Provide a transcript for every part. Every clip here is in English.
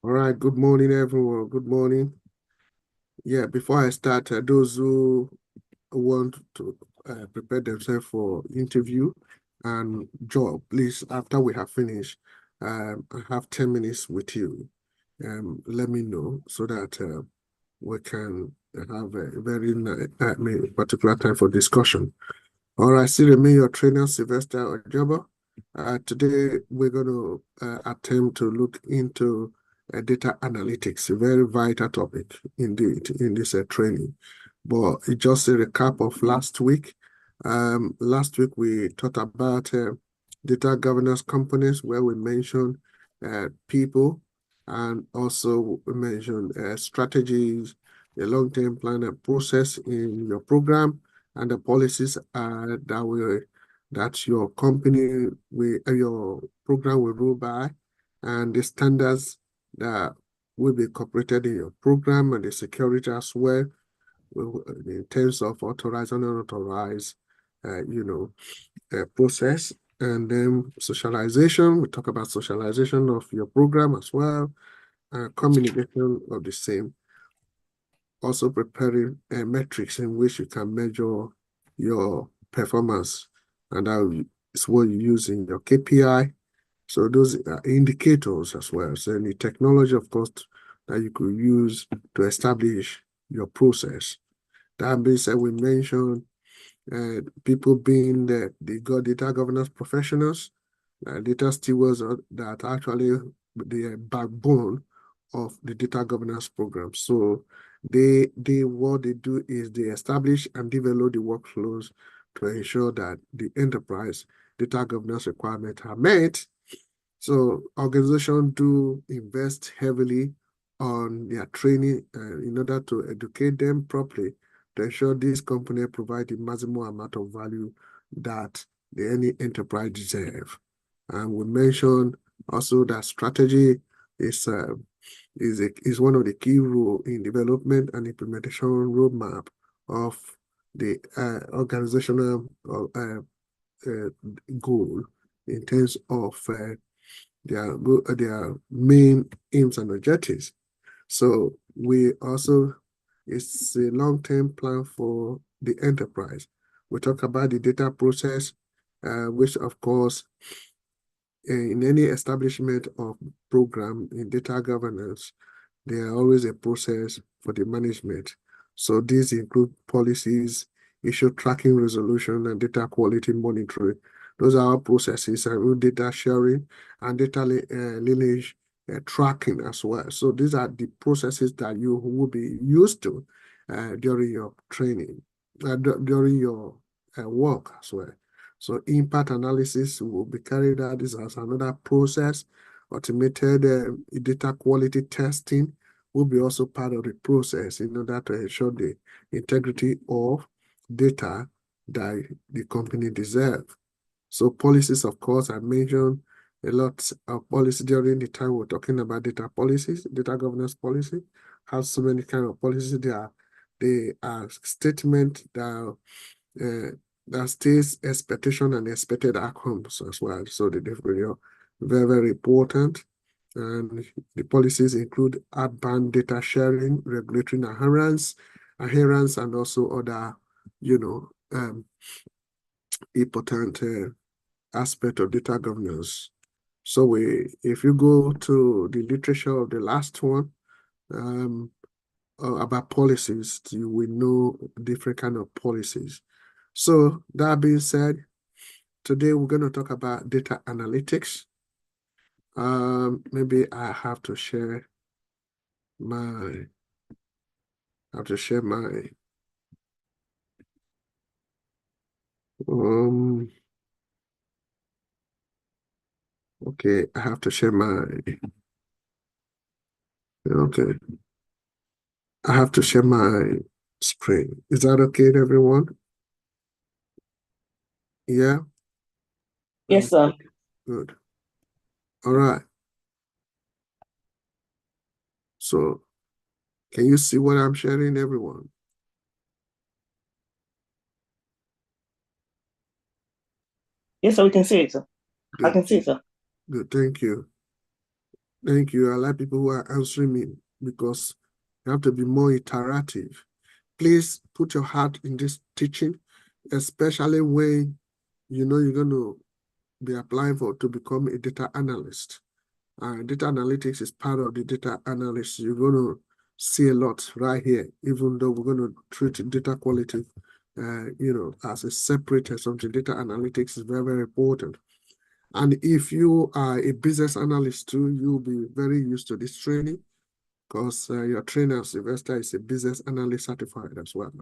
All right, good morning, everyone. Good morning. Yeah, before I start, those who want to prepare themselves for interview and job, please, after we have finished, I have 10 minutes with you. Let me know so that we can have a very particular time for discussion. All right, still remain your trainer, Sylvester Ojobo. Today, we're going to attempt to look into data analytics, a very vital topic indeed in this training. But it's just a recap of last week. Last week, we talked about data governance components where we mentioned people and also we mentioned strategies, the long-term plan and process in your program, and the policies that your company your program will rule by, and the standards that will be incorporated in your program, and the security as well in terms of authorized and unauthorized process. And then socialization, we talk about socialization of your program as well, communication of the same, also preparing metrics in which you can measure your performance, and that is what you use in your KPI. So those are indicators as well. So any technology, of course, that you could use to establish your process. That being said, we mentioned people being the data governance professionals, data stewards that actually the backbone of the data governance program. So they what they do is they establish and develop the workflows to ensure that the enterprise data governance requirements are met. So organizations do invest heavily on their training in order to educate them properly to ensure these companies provide the maximum amount of value that any enterprise deserve. And we mentioned also that strategy is is one of the key role in development and implementation roadmap of the organizational uh, goal in terms of their main aims and objectives. So we also, it's a long-term plan for the enterprise. We talk about the data process, which of course, in any establishment of program in data governance, there are always a process for the management. So these include policies, issue tracking resolution, and data quality monitoring. Those are our processes and data sharing and data lineage tracking as well. So these are the processes that you will be used to during your training, during your work as well. So impact analysis will be carried out. This as another process. Automated data quality testing will be also part of the process in order to ensure the integrity of data that the company deserves. So policies, of course, I mentioned a lot of policy during the time we're talking about data policies, data governance policy, have so many kind of policies. They are statement uh, that states expectation and expected outcomes as well. So they're very, very important. And the policies include outbound data sharing, regulatory adherence, and also other, important aspect of data governance. So if you go to the literature of the last one about policies, you will know different kind of policies. So that being said, today we're going to talk about data analytics. Maybe I have to share my I have to share my um okay, I have to share my okay. I have to share my screen. Is that okay, everyone? Yeah? Yes, sir. Good. All right. So can you see what I'm sharing, everyone? Yes, sir. We can see it, sir. I Good, can see it, sir. good, thank you. Thank you. I like people who are answering me because you have to be more interactive. Please put your heart in this teaching, especially when you know you're going to be applying to become a data analyst. Data analytics is part of the data analyst. You're going to see a lot right here, even though we're going to treat data quality, as a separate or something. Data analytics is very, very important. And if you are a business analyst too, you'll be very used to this training because your trainer, Sylvester, is a business analyst certified as well.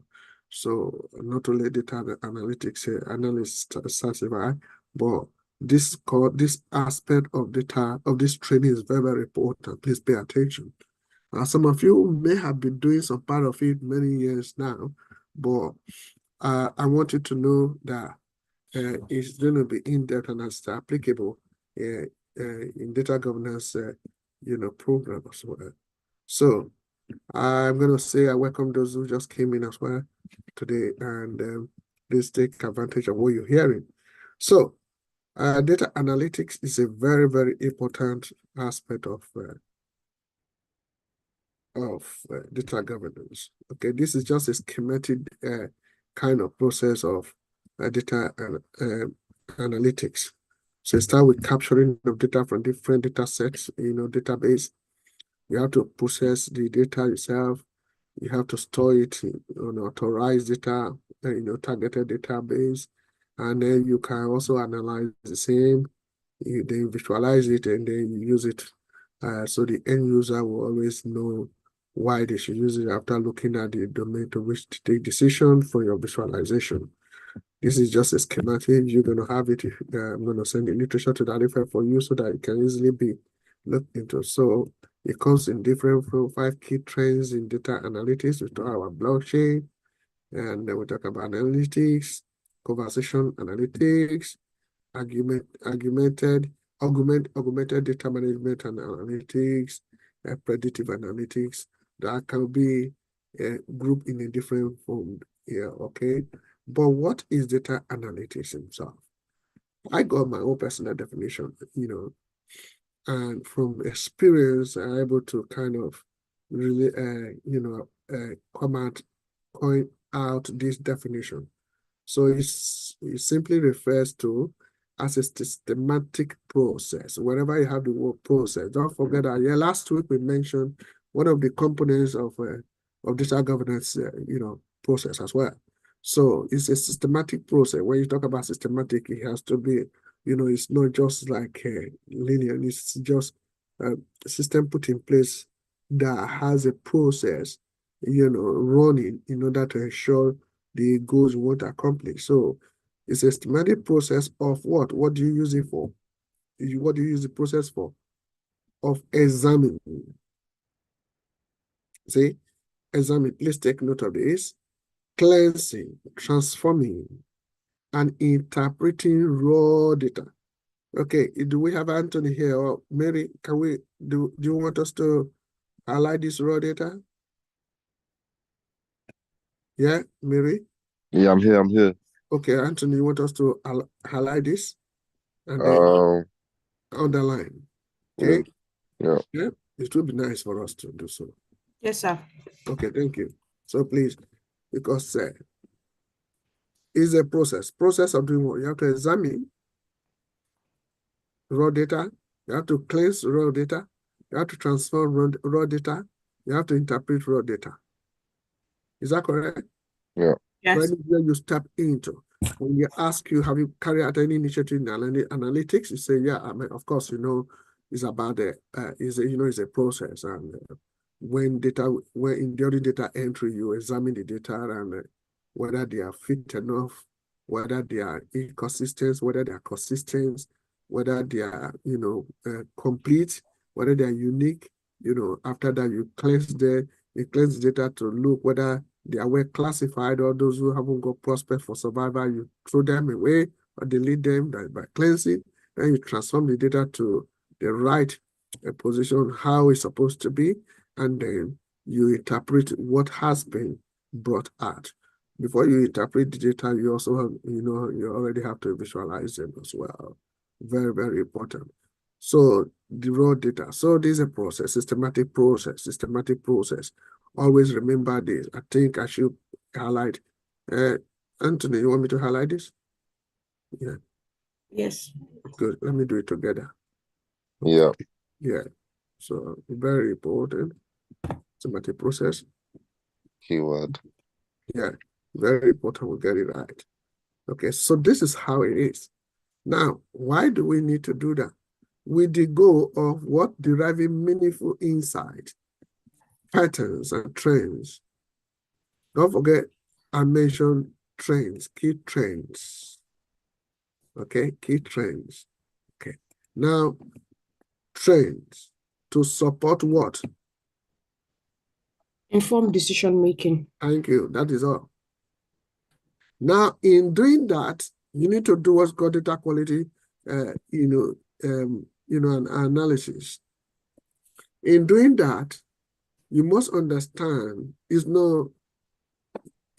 So not only data analytics analyst certified, but this aspect of data of this training is very, very important. Please pay attention. Some of you may have been doing some part of it many years now, but I want you to know that it's going to be in-depth and it's applicable in data governance, program as well. So I'm going to say I welcome those who just came in as well today, and please take advantage of what you're hearing. So data analytics is a very, very important aspect of data governance. Okay, this is just a schematic kind of process of data analytics. So start with capturing of data from different data sets, database. You have to process the data yourself. You have to store it on authorized data, targeted database. And then you can also analyze the same. You then visualize it and then you use it. So the end user will always know why they should use it after looking at the domain to which to take decision for your visualization. This is just a schematic. You're going to have it. I'm going to send the literature to that effect for you so that it can easily be looked into. So it comes in different 5 key trends in data analytics. We talk about blockchain, and then we talk about analytics, conversation analytics, augmented data management and analytics, predictive analytics. That can be grouped in a different form here, okay? But what is data analytics itself? I got my own personal definition, and from experience, I'm able to kind of really, point out this definition. So it simply refers to as a systematic process. Whenever you have the word process, don't forget that. Yeah, last week we mentioned one of the components of data governance, process as well. So it's a systematic process. When you talk about systematic, it has to be, it's not just like linear. It's just a system put in place that has a process, running in order to ensure the goals you want to accomplish. So it's a systematic process of what? What do you use it for? What do you use the process for? Of examining. See, examine. Please take note of this. Cleansing, transforming, and interpreting raw data. Okay, do we have Anthony here or Mary? Can we do you want us to highlight this raw data? Yeah, Mary? Yeah, I'm here. Okay, Anthony, you want us to highlight this and then Um, underline. yeah, Okay? yeah. Yeah, it would be nice for us to do so. Yes, sir. Okay, thank you. So please, because it's a process of doing what? You have to examine raw data, you have to cleanse raw data, you have to transform raw data, you have to interpret raw data. Is that correct? Yeah. So Yes. anywhere you step into, when you ask you, have you carried out any initiative in analytics? You say, yeah, I mean, of course, it's about it's a process. And when during data entry, you examine the data and whether they are fit enough, whether they are inconsistent, whether they are consistent, whether they are, complete, whether they are unique. After that, you cleanse the data to look whether they are well classified, or those who haven't got prospect for survival, you throw them away or delete them by cleansing. Then you transform the data to the right position, how it's supposed to be, and then you interpret what has been brought out. Before you interpret the data, you also have, you already have to visualize them as well. Very, very important. So the raw data. So this is a process, systematic process. Always remember this. I think I should highlight. Anthony, you want me to highlight this? Yeah. Yes. Good. Let me do it together. Yeah. Yeah. So very important. Systematic process. Keyword. Yeah. Very important. We get it right. Okay. So this is how it is. Now, why do we need to do that? With the goal of what? Deriving meaningful insight, patterns, and trends. Don't forget, I mentioned trends, key trends. Okay, key trends. Okay. Now, trends to support what? Informed decision making. Thank you. That is all. Now, in doing that, you need to do what's called data quality, an analysis. In doing that, you must understand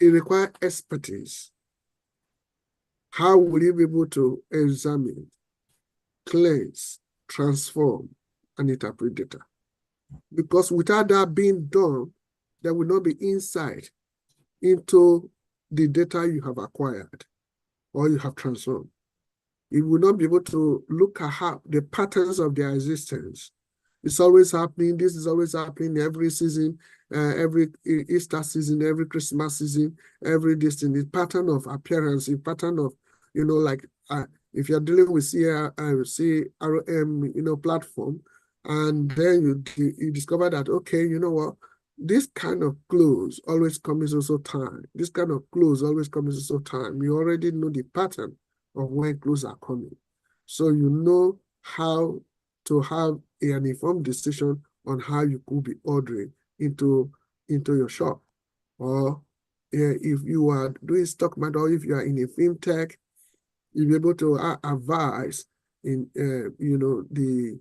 it requires expertise. How will you be able to examine, cleanse, transform, and interpret data? Because without that being done, there will not be insight into the data you have acquired or you have transformed. You will not be able to look at how the patterns of their existence. It's always happening. This is always happening every season, every Easter season, every Christmas season, every destiny pattern of appearance, a pattern of, like if you're dealing with CRM, platform, and then you discover that, okay, you know what, this kind of clothes always comes also time. This kind of clothes always comes also time. You already know the pattern of when clothes are coming. So you know how to have an informed decision on how you could be ordering into your shop. Or if you are doing stock market, or if you are in a fintech, you'll be able to advise in the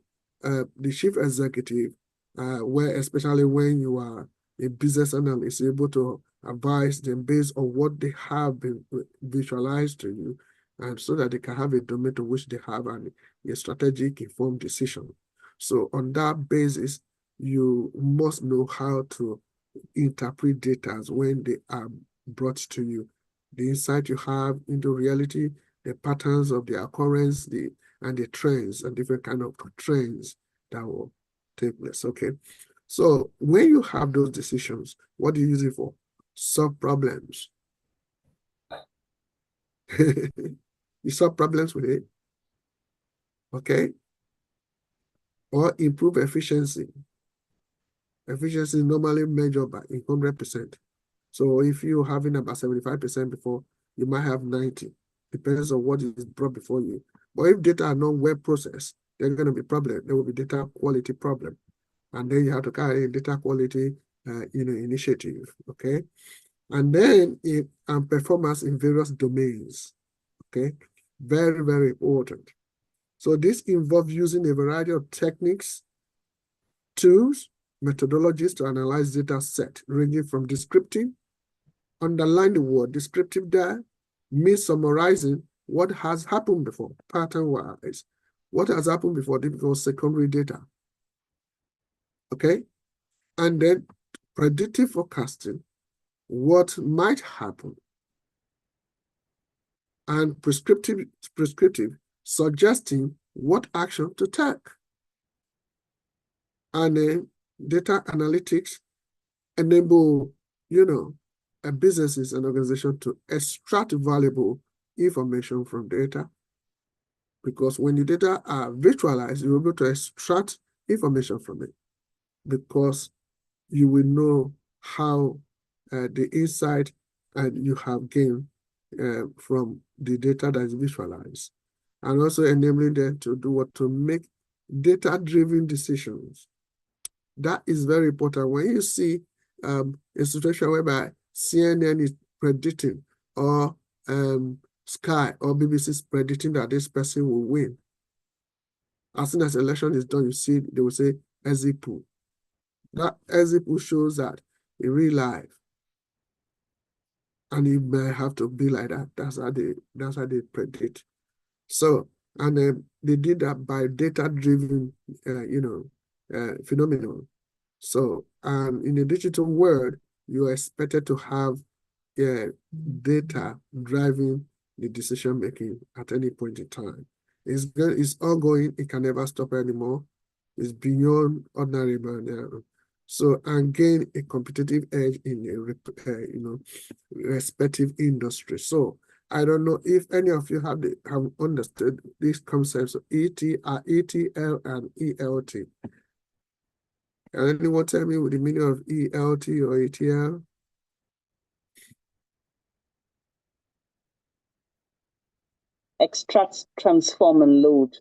chief executive, where especially when you are a business analyst, you're able to advise them based on what they have been visualized to you, and so that they can have a domain to which they have a strategic informed decision. So on that basis, you must know how to interpret data when they are brought to you. The insight you have into reality, the patterns of the occurrence, and the trends, and different kind of trends that will take place. Okay. So when you have those decisions, what do you use it for? Solve problems. You solve problems with it. Okay. Or improve efficiency. Efficiency is normally measured by 100%. So if you're having about 75% before, you might have 90. Depends on what is brought before you. But if data are not well processed, there's going to be problem. There will be data quality problem. And then you have to carry a data quality initiative. Okay. And then performance in various domains. Okay. Very, very important. So this involves using a variety of techniques, tools, methodologies to analyze data set, ranging from descriptive, underline the word descriptive there, means summarizing what has happened before, pattern-wise. What has happened before, because secondary data. Okay? And then predictive forecasting, what might happen. And prescriptive, suggesting what action to take. And then data analytics enable, businesses and organizations to extract valuable information from data. Because when the data are visualized, you're able to extract information from it, because you will know how the insight and you have gained from the data that is visualized, and also enabling them to do what? To make data-driven decisions. That is very important. When you see a situation whereby CNN is predicting, or Sky or BBC is predicting that this person will win, as soon as election is done, you see they will say exit poll. That exit poll shows that in real life, and it may have to be like that. That's how they predict. So And they did that by data-driven, phenomenon. So, in a digital world, you're expected to have data driving the decision making at any point in time. It's ongoing. It can never stop anymore. It's beyond ordinary man. So, and gain a competitive edge in a respective industry. So, I don't know if any of you have understood these concepts of ETL and ELT. Can anyone tell me what the meaning of ELT or ETL? Extract, transform, and load.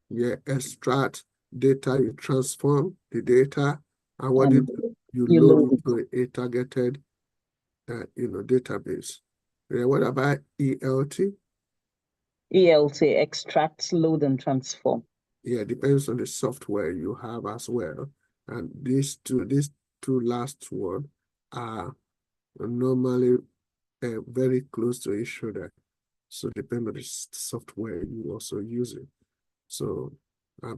Yeah, extract data, you transform the data, and what And you you load load into a targeted database. Yeah, what about ELT? ELT, extract, load, and transform. Yeah, depends on the software you have as well. And these two last one are normally very close to each other. So depend on the software you also using. So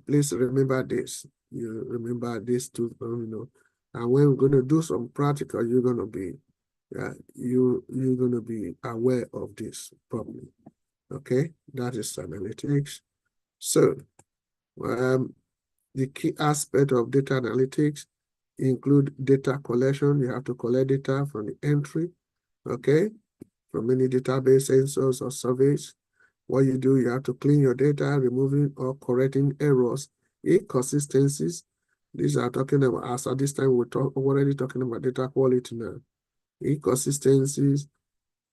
please remember this. You remember these two, and when we're going to do some practical, you're going to be you're going to be aware of this probably. Okay, that is analytics. So the key aspect of data analytics include data collection. You have to collect data from the entry, okay, from any database, sensors, or surveys. What you do, you have to clean your data, removing or correcting errors, inconsistencies. These are talking about, as at this time, we're already talking about data quality now. Inconsistencies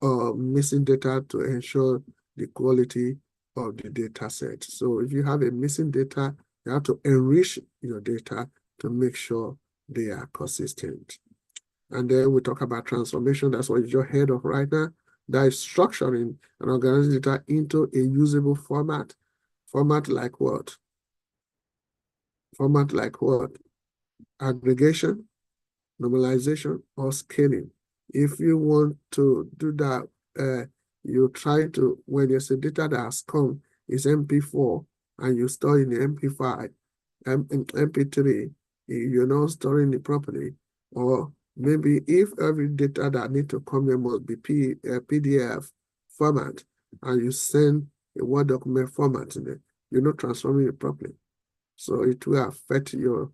or missing data to ensure the quality of the data set. So if you have a missing data, you have to enrich your data to make sure they are consistent. And then we talk about transformation. That's what you just heard of right now. That is structuring and organizing data into a usable format. Format like what? Format like what? Aggregation, normalization, or scaling. If you want to do that, you try to, when there's a data that has come, is MP4, and you store in the MP5, MP3, you're not storing it properly. Or maybe if every data that need to come here must be PDF format, and you send a Word document format in it, you're not transforming it properly. So it will affect your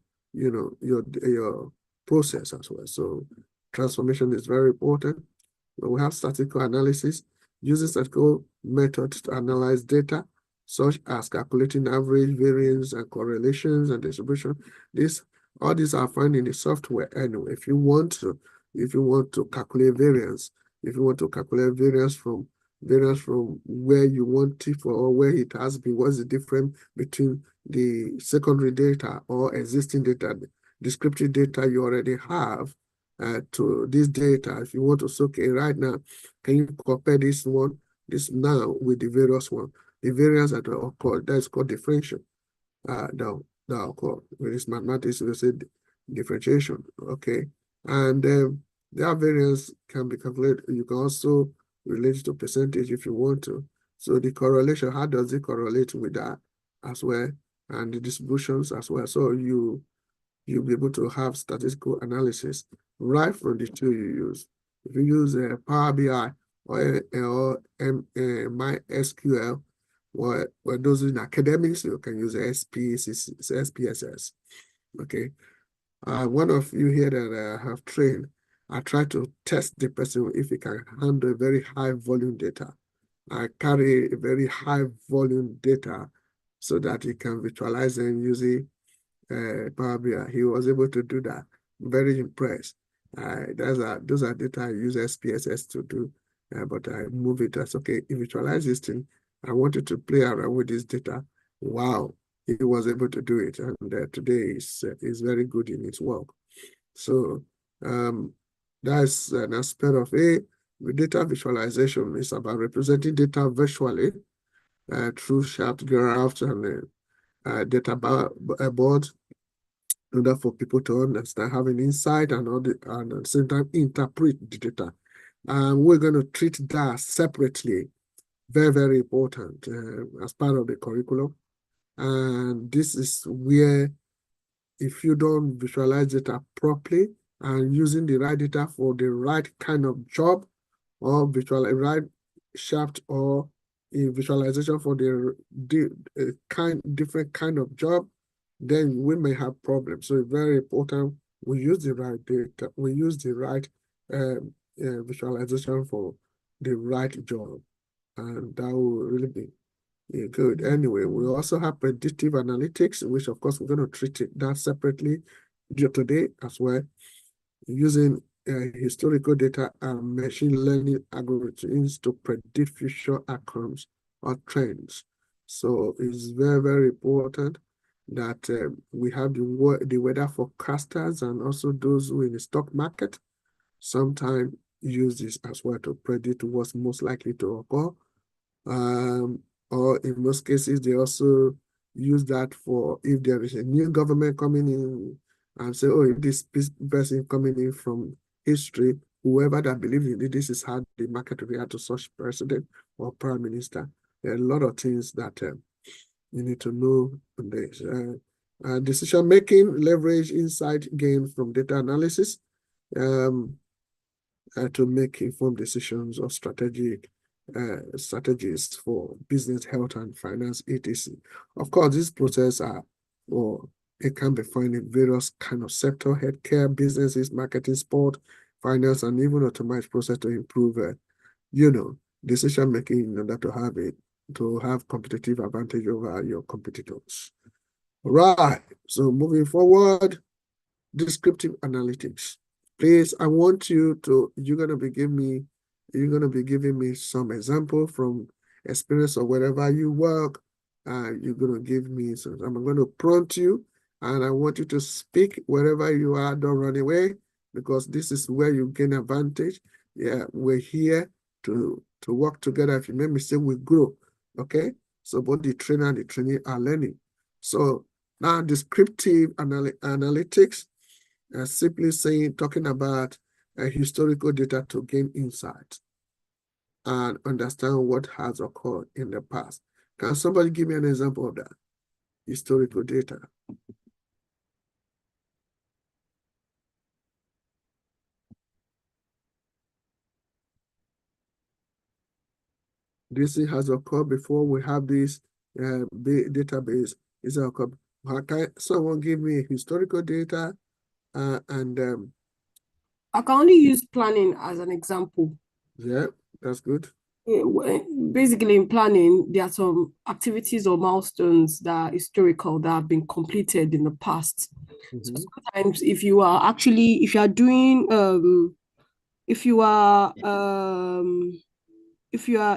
process as well. So transformation is very important. We have statistical analysis, using statistical methods to analyze data, such as calculating average, variance, and correlations and distribution. All these are found in the software anyway. If you want to calculate variance, from where you want it for or where it has been, what's the difference between the secondary data or existing data, descriptive data you already have to this data. If you want to say, okay, right now, can you compare this now with the various one? The variance that occur, that's called differential. That occur. With this mathematics, we say differentiation. Okay, and that variance can be calculated. You can also relate it to percentage if you want to. So the correlation, how does it correlate with that as well, and the distributions as well? So you'll be able to have statistical analysis right from the tool you use. If you use Power BI or MySQL, or those in academics, you can use SPSS. Okay. One of you here that I have trained, I try to test the person if he can handle very high volume data. I carry a very high volume data so that he can visualize and use it Power BI. He was able to do that. Very impressed. Those are data I use SPSS to do, but I move it as okay. Visualize this thing. I wanted to play around with this data. Wow, he was able to do it, and today is very good in his work. So that's an aspect of it. With data visualization is about representing data visually through chart graphs and data boards, in order for people to understand, have an insight, and at the same time interpret the data. And we're going to treat that separately very, very important as part of the curriculum. And this is where, if you don't visualize data properly and using the right data for the right kind of job, or right shaft, or a visualization for the different kind of job, then we may have problems. So it's very important we use the right data, we use the right visualization for the right job, and that will really be good. Anyway, we also have predictive analytics, which of course we're going to treat that separately today as well, using historical data and machine learning algorithms to predict future outcomes or trends. So it's very, very important that we have the weather forecasters and also those who in the stock market sometimes use this as well to predict what's most likely to occur. Or in most cases, they also use that for if there is a new government coming in and say, oh, if this person coming in from history, whoever that believes in it, this is how the market react to such president or prime minister. There are a lot of things that you need to know on this. Decision making, leverage insight gained from data analysis to make informed decisions or strategies for business, health, and finance, etc. Of course, this process it can be found in various kind of sector: healthcare, businesses, marketing, sport, finance, and even automated process to improve, decision making in order to have competitive advantage over your competitors. Right. So moving forward, descriptive analytics. Please, I want you're gonna be giving me some example from experience or wherever you work. You're gonna give me some. I'm gonna prompt you, and I want you to speak wherever you are. Don't run away, because this is where you gain advantage. Yeah, we're here to work together. If you make mistake, we grow. Okay, so both the trainer and the trainee are learning. So now, descriptive analytics. Simply talking about historical data to gain insight and understand what has occurred in the past. Can somebody give me an example of that? Historical data. This thing has occurred before we have this database. Is occurred. Can someone give me historical data and I can only use planning as an example. yeah, that's good. Basically, in planning, there are some activities or milestones that are historical that have been completed in the past. So sometimes if you are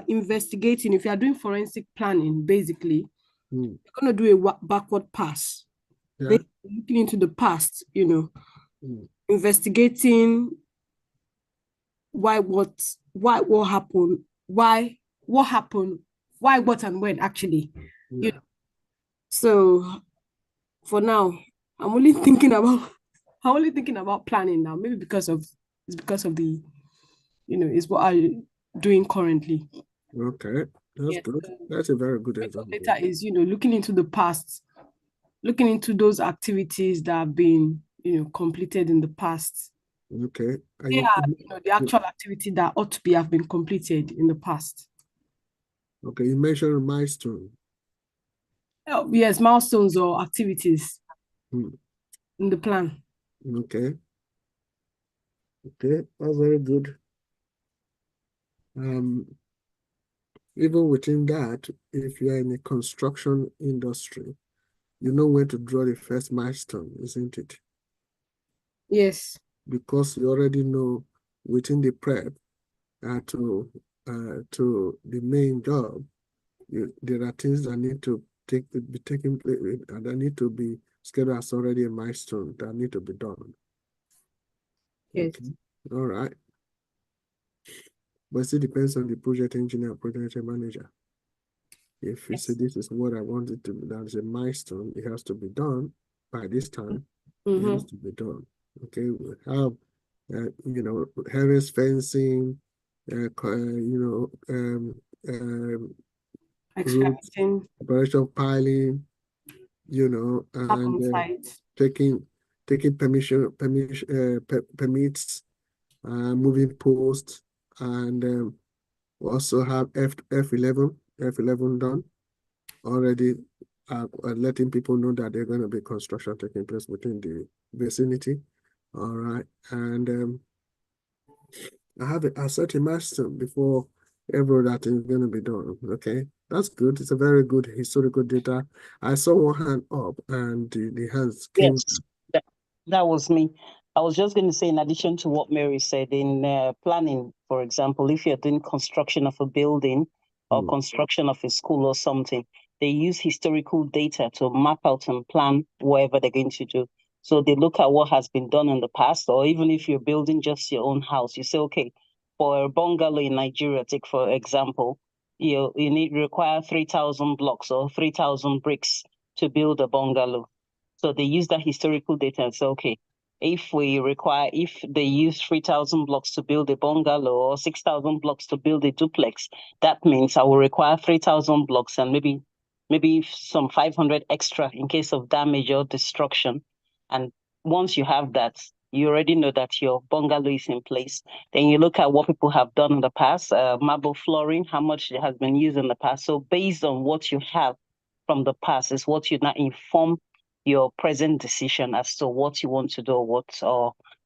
investigating, if you are doing forensic planning, basically, you're going to do a backward pass. Yeah. Looking into the past, Mm. investigating what happened, why, what, and when, actually. Yeah. So for now, I'm only thinking about planning now. Maybe because of the, is what I'm doing currently. Okay, that's good. That's a very good example. Data is, looking into the past, looking into those activities that have been, completed in the past. Okay. The actual activity that ought to have been completed in the past. Okay, you mentioned milestone. Oh, yes, milestones or activities in the plan. Okay. Okay, that's very good. Even within that, if you are in the construction industry, you know when to draw the first milestone, isn't it? Yes. Because you already know within the prep to the main job, there are things that need to be taken place and that need to be scheduled as already a milestone that need to be done. Yes. Okay. All right. But it still depends on the project engineer or project manager. If you say this is what I want it to be, that is a milestone, it has to be done by this time. It has to be done. Okay, we have harvest fencing, route Extracting operation piling, on and site. taking permits, moving posts, and we also have F11 done already, letting people know that there's going to be construction taking place within the vicinity. All right, and I set a milestone before every that is going to be done. Okay, that's good. It's a very good historical data. I saw one hand up, and the hands came. Yes, that was me. I was just going to say, in addition to what Mary said, in planning, for example, if you're doing construction of a building or construction of a school or something, they use historical data to map out and plan whatever they're going to do. So they look at what has been done in the past, or even if you're building just your own house, you say, okay, for a bungalow in Nigeria, take for example, you require 3,000 blocks or 3,000 bricks to build a bungalow. So they use that historical data and say, okay, if they use 3,000 blocks to build a bungalow or 6,000 blocks to build a duplex, that means I will require 3,000 blocks and maybe some 500 extra in case of damage or destruction. And once you have that, you already know that your bungalow is in place. Then you look at what people have done in the past, marble flooring, how much has been used in the past. So based on what you have from the past is what you now inform your present decision as to what you want to do, or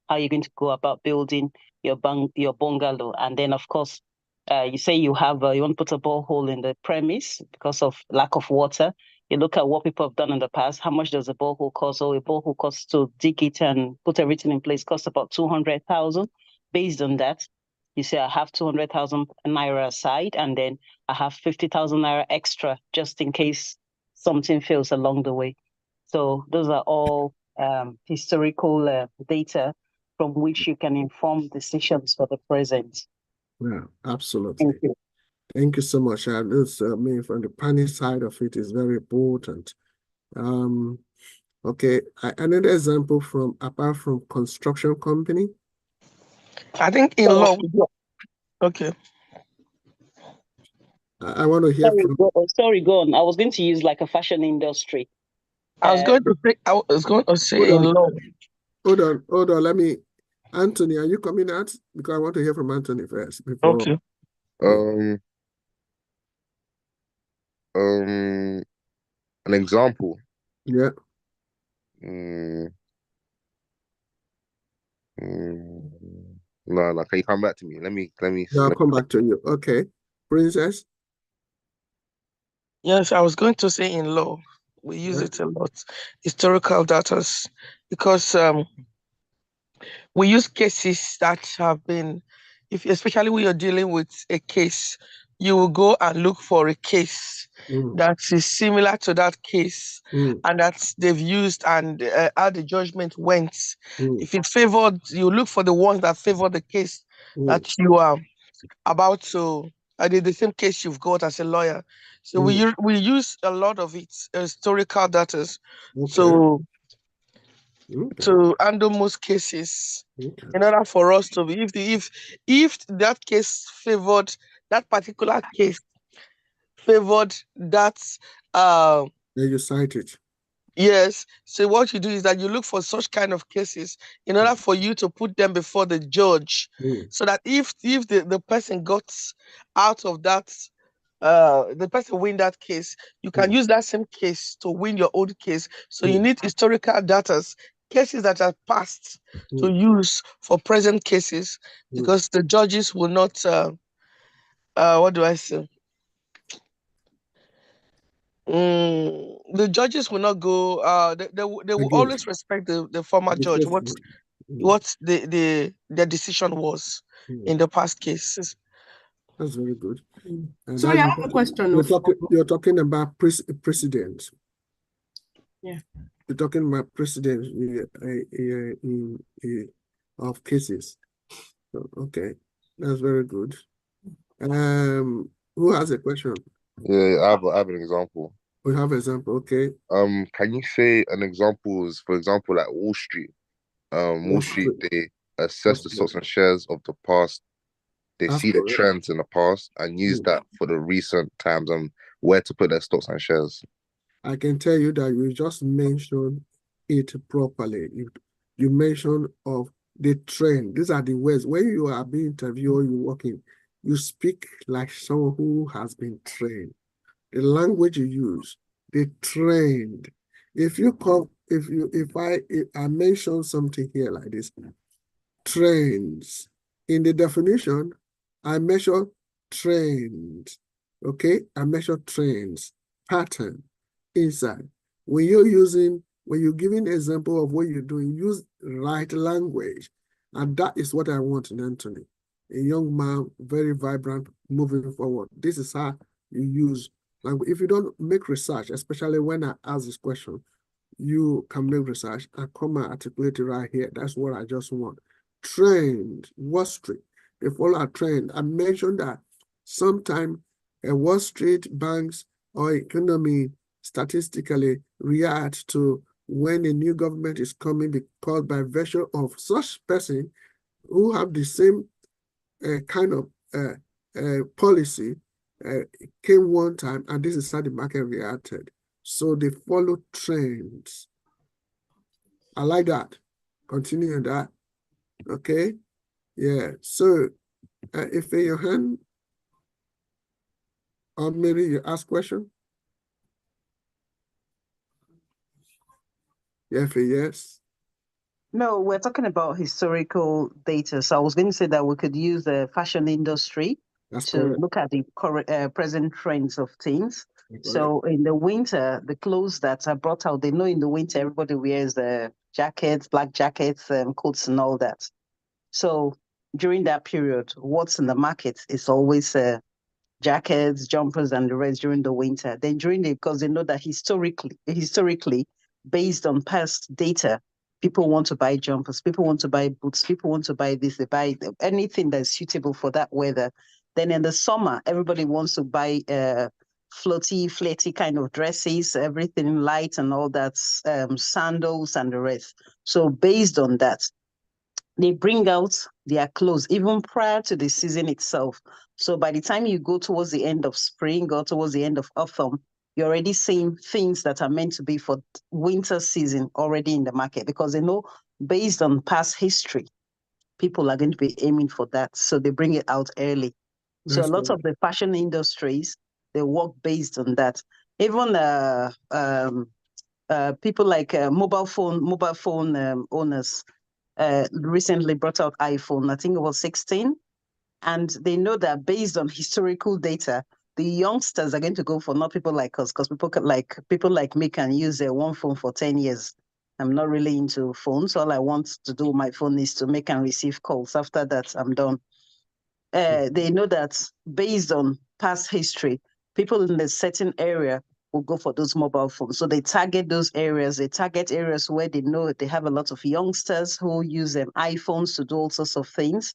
how you're going to go about building your bungalow. And then, of course, you say you want to put a borehole in the premise because of lack of water. You look at what people have done in the past. How much does a borehole cost? So a borehole costs to dig it and put everything in place costs about 200,000. Based on that, you say I have 200,000 naira aside, and then I have 50,000 naira extra just in case something fails along the way. So those are all historical data from which you can inform decisions for the present. Yeah, absolutely. Thank you. Thank you so much. This, from the planning side of it is very important. Okay, another example apart from construction company. I think in law. Okay. I want to hear from. Sorry, go on. I was going to use like a fashion industry. I was going to say in law. Hold on. Let me. Anthony, are you coming out? Because I want to hear from Anthony first before. Okay. An example. Yeah. No, can you come back to me? Let me. I'll come back to you. Okay, Princess. Yes, I was going to say in law. We use it a lot, historical data, because we use cases that have been, especially when you're dealing with a case, you will go and look for a case that is similar to that case and that they've used and how the judgment went. If it favored, you look for the ones that favor the case that you are about to. I did the same case you've got as a lawyer. So we use a lot of it, historical data. So to handle most cases, in order for us to be, if that case favored, that particular case favored that then you cite it. Yes. So what you do is that you look for such kind of cases in order for you to put them before the judge, so that if the person got out of that, the person win that case, you can use that same case to win your own case. So you need historical data, cases that are past to use for present cases, because the judges will not. What do I say? The judges will not go. They will always respect the former judge. What their decision was in the past cases. That's very good. Sorry, I have a question. You're talking about precedent. Yeah. You're talking about precedent of cases. Okay, that's very good. Who has a question? Yeah, I have an example. We have an example. Okay. Can you say an example is, for example, like Wall Street? Wall Street, they assess the stocks and shares of the past they That's see the correct. trends in the past and use that for the recent times and where to put their stocks and shares. I can tell you that you just mentioned it properly. You mentioned of the trend. These are the words. When you are being interviewed or you're working, you speak like someone who has been trained. The language you use, the trend. If I mention something here like this, trends. In the definition, I measure trends. Okay, I measure trends, pattern, inside. When you're giving example of what you're doing, use right language. And that is what I want in Anthony. A young man, very vibrant, moving forward. This is how you use language. If you don't make research, especially when I ask this question, you can make research and come and articulate it right here. That's what I just want. Trend, Wall Street, they follow a trend. I mentioned that sometimes Wall Street banks or economy statistically react to when a new government is coming because by virtue of such person who have the same kind of policy came one time, and this is how the market reacted. So they follow trends. I like that. Continue that. Okay. Yeah. So if in your hand, or maybe you ask question. Yeah, if yes. No, we're talking about historical data. So I was going to say that we could use the fashion industry That's to correct. look at the present trends of things. That's So in the winter, the clothes that are brought out, they know in the winter everybody wears the jackets, black jackets, coats and all that. So during that period, what's in the market is always jackets, jumpers, and the rest during the winter. Then because they know that historically, based on past data, people want to buy jumpers, people want to buy boots, people want to buy this, they buy anything that's suitable for that weather. Then in the summer, everybody wants to buy floaty, flatty kind of dresses, everything light and all that, sandals and the rest. So based on that, they bring out their clothes even prior to the season itself. So by the time you go towards the end of spring or towards the end of autumn, you're already seeing things that are meant to be for winter season already in the market because they know based on past history, people are going to be aiming for that. So they bring it out early. So a lot of the fashion industries, they work based on that. Even people like mobile phone owners, recently brought out iPhone, I think it was 16. And they know that based on historical data, the youngsters are going to go for not people like us, because people like me can use one phone for 10 years. I'm not really into phones. All I want to do with my phone is to make and receive calls. After that, I'm done. They know that based on past history, people in a certain area will go for those mobile phones. So they target those areas. They target areas where they know they have a lot of youngsters who use iPhones to do all sorts of things,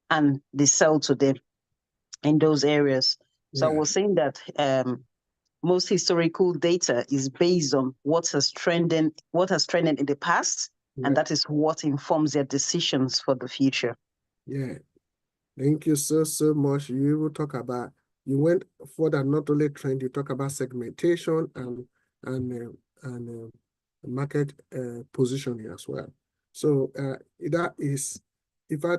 and they sell to them in those areas. So I was saying that most historical data is based on what has trended in the past, and that is what informs their decisions for the future. Yeah. Thank you so much. You will talk about, you went further, not only trend, you talk about segmentation and market positioning as well. So that is, if I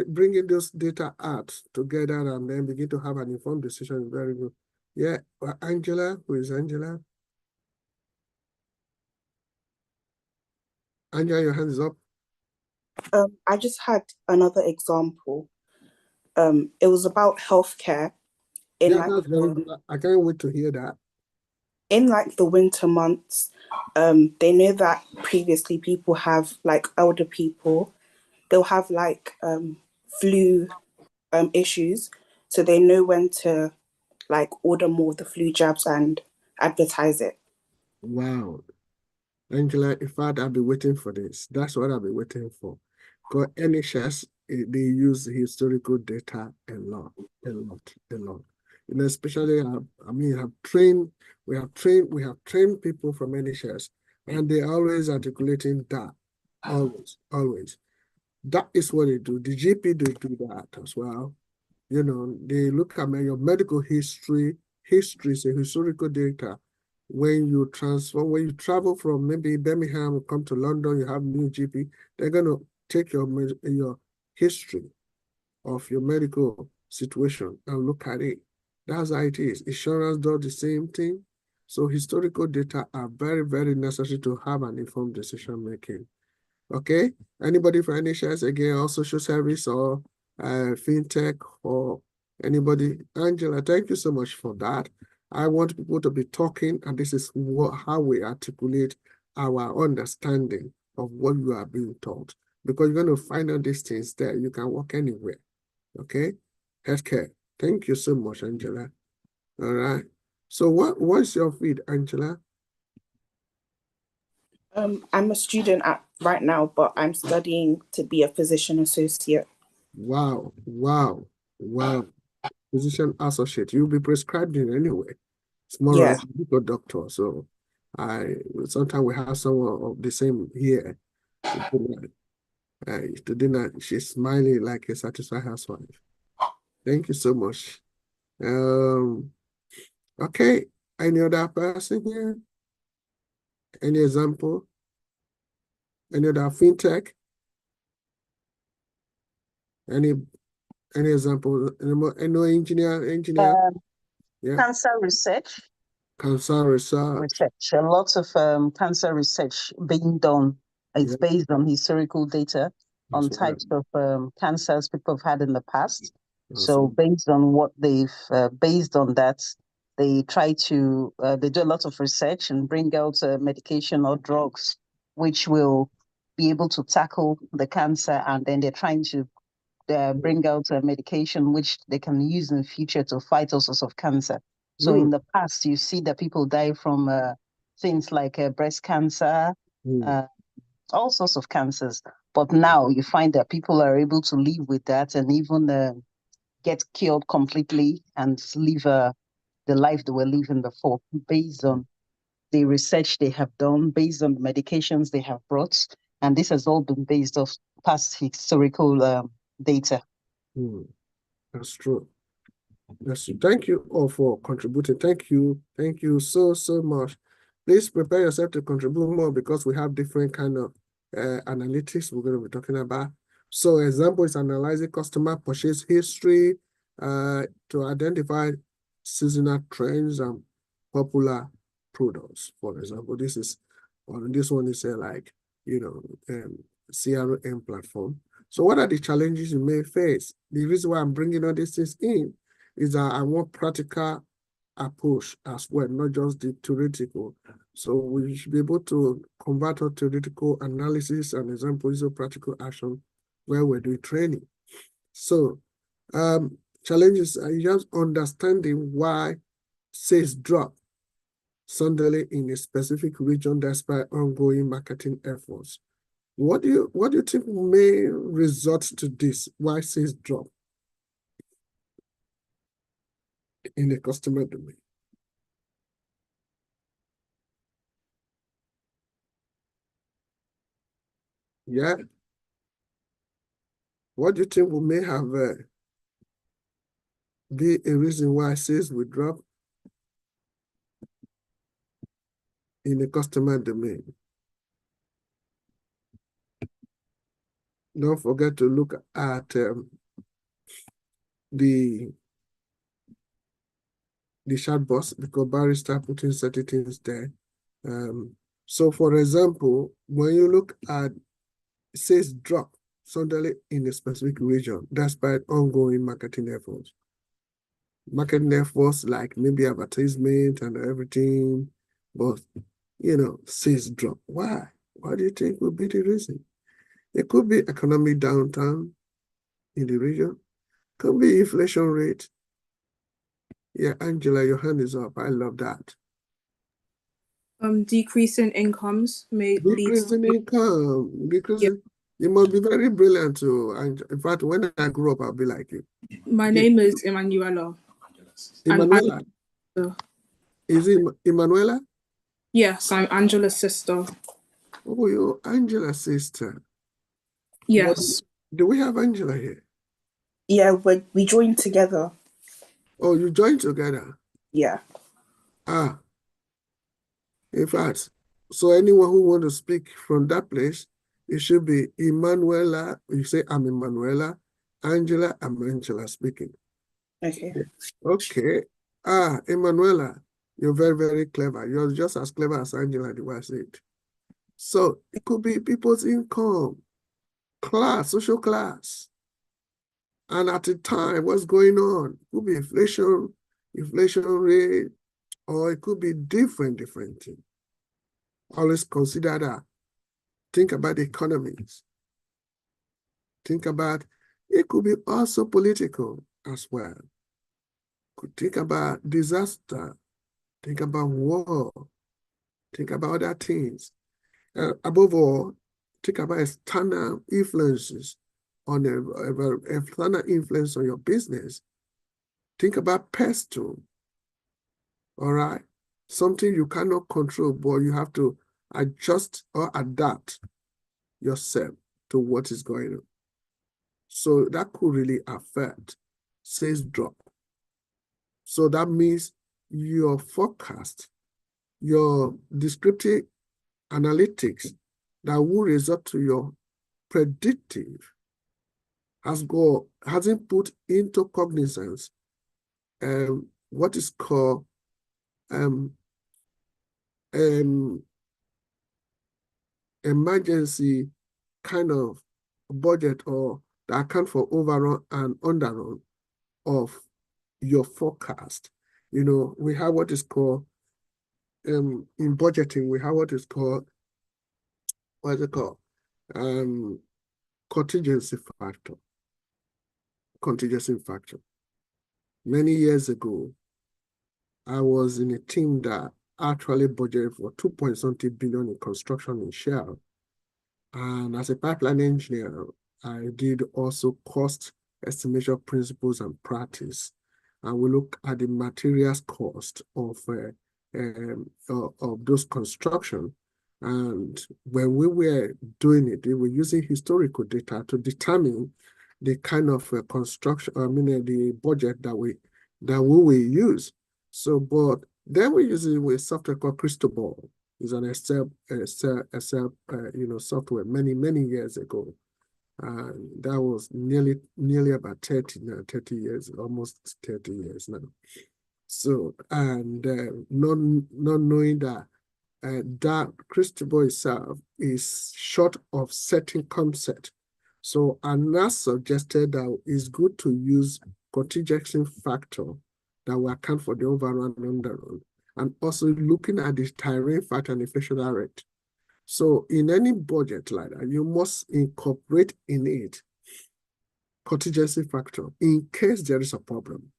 bringing those data out together and then begin to have an informed decision is very good. Yeah, Angela, who is Angela? Angela, your hand is up. I just had another example. It was about healthcare. That's very good. I can't wait to hear that. In like the winter months, they know that previously people have like elder people, they'll have like flu issues. So they know when to like order more of the flu jabs and advertise it. Wow. Angela, in fact, I've been waiting for this. That's what I've been waiting for. Because NHS, they use historical data a lot. You know, especially, we have trained people from NHS, and they're always articulating that, always. That is what they do. The GP, they do that as well. You know, they look at your medical history, so historical data. When you travel from maybe Birmingham, come to London, you have new GP, they're going to take your history of your medical situation and look at it. That's how it is. Insurance does the same thing. So historical data are very, very necessary to have an informed decision making. Okay, anybody for any shares again, or social service or fintech or anybody? Angela, thank you so much for that. I want people to be talking, and this is how we articulate our understanding of what you are being taught, because you're going to find out these things there. You can walk anywhere. Okay, healthcare. Thank you so much, Angela. All right. So what's your feed, Angela? I'm a student right now, but I'm studying to be a physician associate. Wow, wow, wow. Physician associate. You'll be prescribed in anyway. It's more Yeah. like a doctor. So sometimes we have someone of the same here. Today she's smiling like a satisfied housewife. Thank you so much. Okay. Any other person here? Any example? Any other fintech? Any example? Any engineer? Yeah. Cancer research. Cancer research. A lot of cancer research being done. It's based on historical data on types of cancers people have had in the past. So based on what they've, based on that, they try to, they do a lot of research and bring out medication or drugs, which will be able to tackle the cancer. And then they're trying to bring out a medication which they can use in the future to fight all sorts of cancer. So in the past, you see that people die from things like breast cancer, all sorts of cancers. But now you find that people are able to live with that and even get cured completely and live the life they were living before, based on the research they have done, based on the medications they have brought. And this has all been based off past historical data. That's true. Thank you all for contributing. Thank you so much. Please prepare yourself to contribute more, because we have different kind of analytics we're going to be talking about. So example is analyzing customer purchase history to identify seasonal trends and popular products. For example, this one is like, CRM platform. So what are the challenges you may face? The reason why I'm bringing all these things in is that I want practical approach as well, not just the theoretical. So we should be able to convert our theoretical analysis and examples of practical action where we're doing training. So challenges are just understanding why sales drop suddenly in a specific region despite ongoing marketing efforts. What do you think may result to this? Why sales drop in the customer domain? Yeah. What do you think may have be a reason why sales will drop in the customer domain? Don't forget to look at the chat box, because Barry started putting certain things there. So for example, when you look at sales drop suddenly in a specific region despite ongoing marketing efforts. Marketing efforts like maybe advertisement and everything, but sales drop. Why? What do you think would be the reason? It could be economic downturn in the region, could be inflation rate. Yeah, Angela, your hand is up. I love that. Decrease in incomes may decrease in income. Decreasing. You must be very brilliant too. And in fact, when I grow up, I'll be like you. My name is Emanuela. Emanuela? Is it Emanuela? Yes, I'm Angela's sister. Oh, you're Angela's sister. Yes. Do we have Angela here? Yeah, we joined together. Oh, you joined together? Yeah. Ah, in fact, so anyone who want to speak from that place, it should be Emanuela. You say, I'm Emanuela. Angela, I'm Angela speaking. Okay. Okay. Ah, Emanuela, you're very, very clever. You're just as clever as Angela, the way I said. So it could be people's income, class, social class. And at the time, what's going on? It could be inflation rate, or it could be different things. Always consider that. Think about the economies. Think about, it could be also political as well. Could think about disaster. Think about war. Think about other things. Above all, think about external influences on external influence on your business. Think about pest too. All right? Something you cannot control, but you have to adjust or adapt yourself to what is going on. So that could really affect sales drop. So that means your forecast, your descriptive analytics that will result to your predictive hasn't put into cognizance what is called emergency kind of budget, or the account for overrun and underrun of your forecast. You know, we have what is called in budgeting, we have what is called contingency factor. Contingency factor. Many years ago, I was in a team that actually budgeted for 2.something billion in construction in Shell. And as a pipeline engineer, I did also cost estimation principles and practice. And we look at the materials cost of those construction. And when we were doing it, we were using historical data to determine the kind of construction, the budget that we will use. So, but then we use it with software called Crystal Ball. It's an Excel software many years ago. And that was nearly about 30 years, almost 30 years now. So, and not knowing that that Crystal Ball itself is short of certain concept. So, and that suggested that it's good to use contingency factor that will account for the overrun and underrun, and also looking at the terrain factor and inflationary rate. So in any budget like that, you must incorporate in it contingency factor in case there is a problem.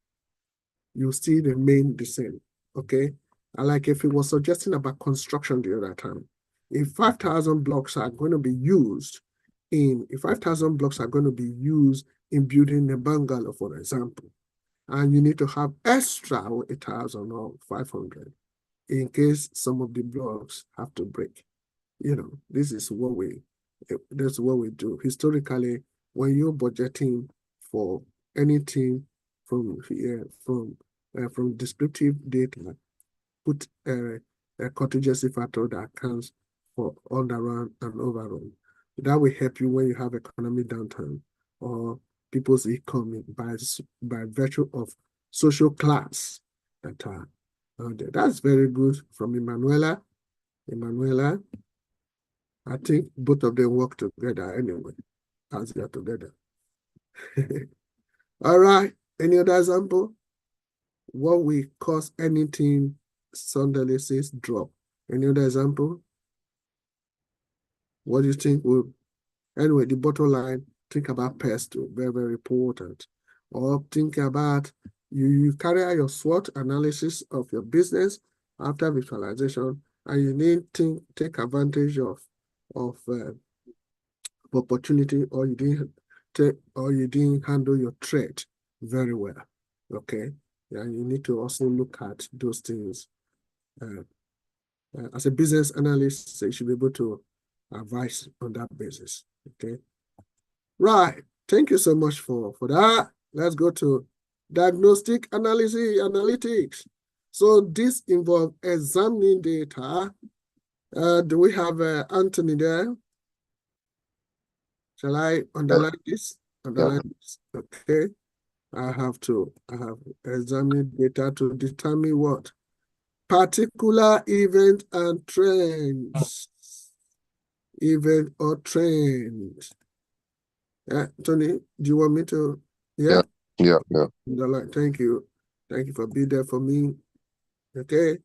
You still remain the same, okay? And like if it was suggesting about construction the other time, if 5,000 blocks are going to be used in building a bungalow, for example, and you need to have extra 1,000 or 500 in case some of the blocks have to break. You know, this is what we do. Historically, when you're budgeting for anything from descriptive data, put a contingency factor that accounts for underrun and overrun. That will help you when you have economic downturn or people's economy by virtue of social class that are out there. That's very good from Emanuela. I think both of them work together anyway, as they are together. All right, any other example? What will cause anything suddenly says drop? Any other example? What do you think will, anyway, the bottom line, think about pest too, very, very important. Or think about, you carry out your SWOT analysis of your business after visualization, and you need to take advantage of opportunity, or you didn't handle your trade very well. Okay, and you need to also look at those things. As a business analyst, so you should be able to advise on that basis. Okay. Right. Thank you so much for that. Let's go to diagnostic analytics. So this involves examining data. Do we have Anthony there? Shall I underline this? Underline this. Okay. I have examined data to determine what? Particular event and trends. Event or trend. Yeah, Tony, do you want me to? Yeah? Yeah. Thank you. Thank you for being there for me. Okay.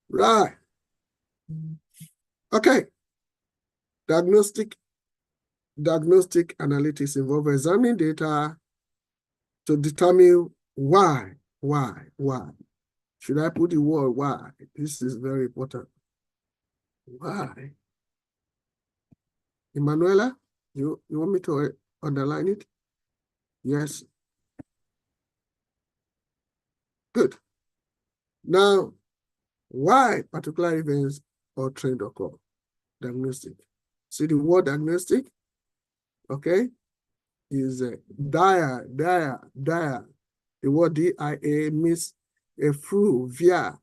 Right. Okay. Diagnostic analytics involve examining data to determine why. Should I put the word why? This is very important. Why? Emanuela, you want me to underline it? Yes. Good. Now, why particular events or trend occur? Diagnostic. See the word diagnostic, okay, is dia. The word DIA means a through, via,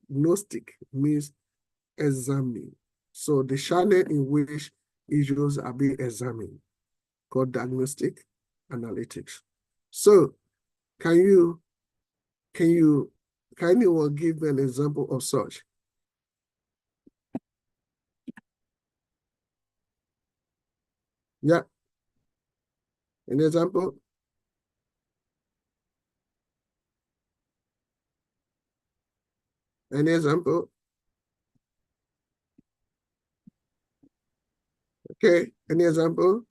gnostic means examining. So the channel in which issues are being examined, called diagnostic analytics. So can anyone give me an example of such? Yeah. An example? Any example? Okay. Any example?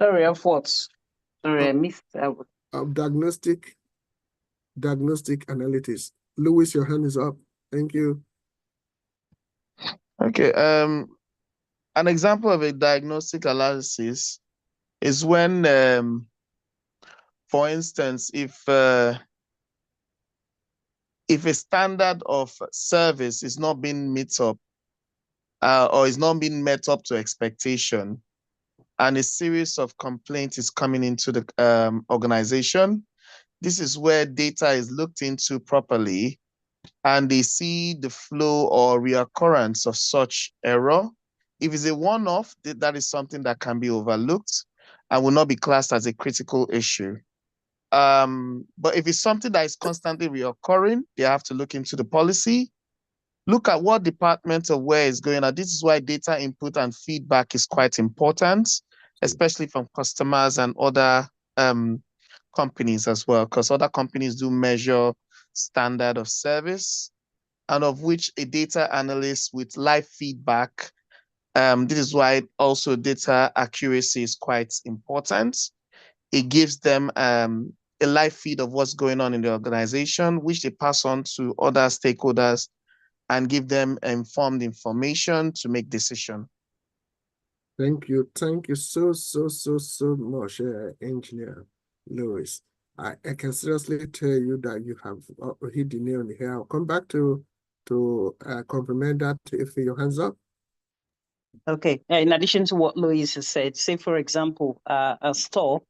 Sorry, of what? Sorry, I missed. Of diagnostic analytics. Louis, your hand is up. Thank you. Okay. An example of a diagnostic analysis is when, for instance, if a standard of service is not being met up, or is not being met up to expectation, and a series of complaints is coming into the organization, this is where data is looked into properly, and they see the flow or reoccurrence of such error. If it's a one-off, that is something that can be overlooked and will not be classed as a critical issue. But if it's something that is constantly reoccurring, they have to look into the policy, look at what department of where is going on. This is why data input and feedback is quite important, especially from customers and other companies as well, because other companies do measure standard of service, and of which a data analyst with live feedback, this is why also data accuracy is quite important. It gives them a live feed of what's going on in the organization, which they pass on to other stakeholders and give them informed information to make decision. Thank you. Thank you so much, Engineer Lewis. I can seriously tell you that you have hit the nail on the head. I'll come back to compliment that if your hands up. Okay. In addition to what Louise has said, say, for example, a store,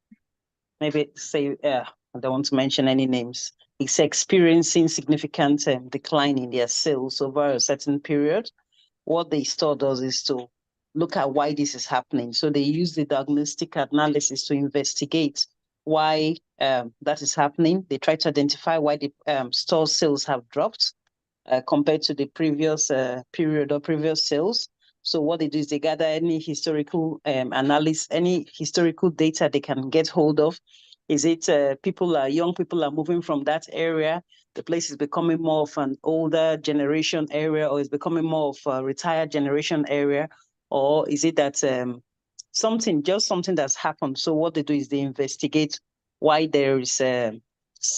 maybe say, I don't want to mention any names, is experiencing significant decline in their sales over a certain period. What the store does is to look at why this is happening. So they use the diagnostic analysis to investigate why that is happening. They try to identify why the store sales have dropped compared to the previous period or previous sales. So what they do is they gather any historical analysis, any historical data they can get hold of. Is it young people are moving from that area? The place is becoming more of an older generation area, or is becoming more of a retired generation area? Or is it that something that's happened? So what they do is they investigate why there is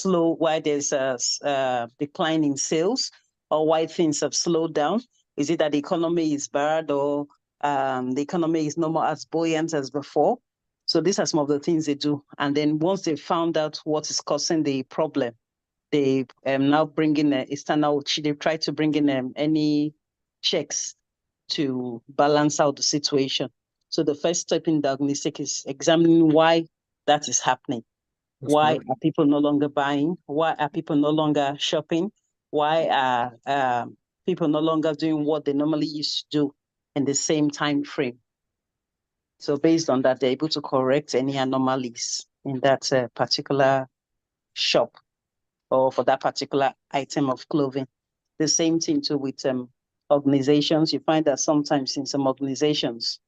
why there's a decline in sales, or why things have slowed down. Is it that the economy is bad, or the economy is no more as buoyant as before? So these are some of the things they do. And then once they found out what is causing the problem, they now bring in external, they try to bring in any checks to balance out the situation. So the first step in diagnostic is examining why that is happening. Why are people no longer buying? Why are people no longer shopping? Why are people no longer doing what they normally used to do in the same time frame? So based on that, they're able to correct any anomalies in that particular shop or for that particular item of clothing. The same thing too with organizations. You find that sometimes in some organizations,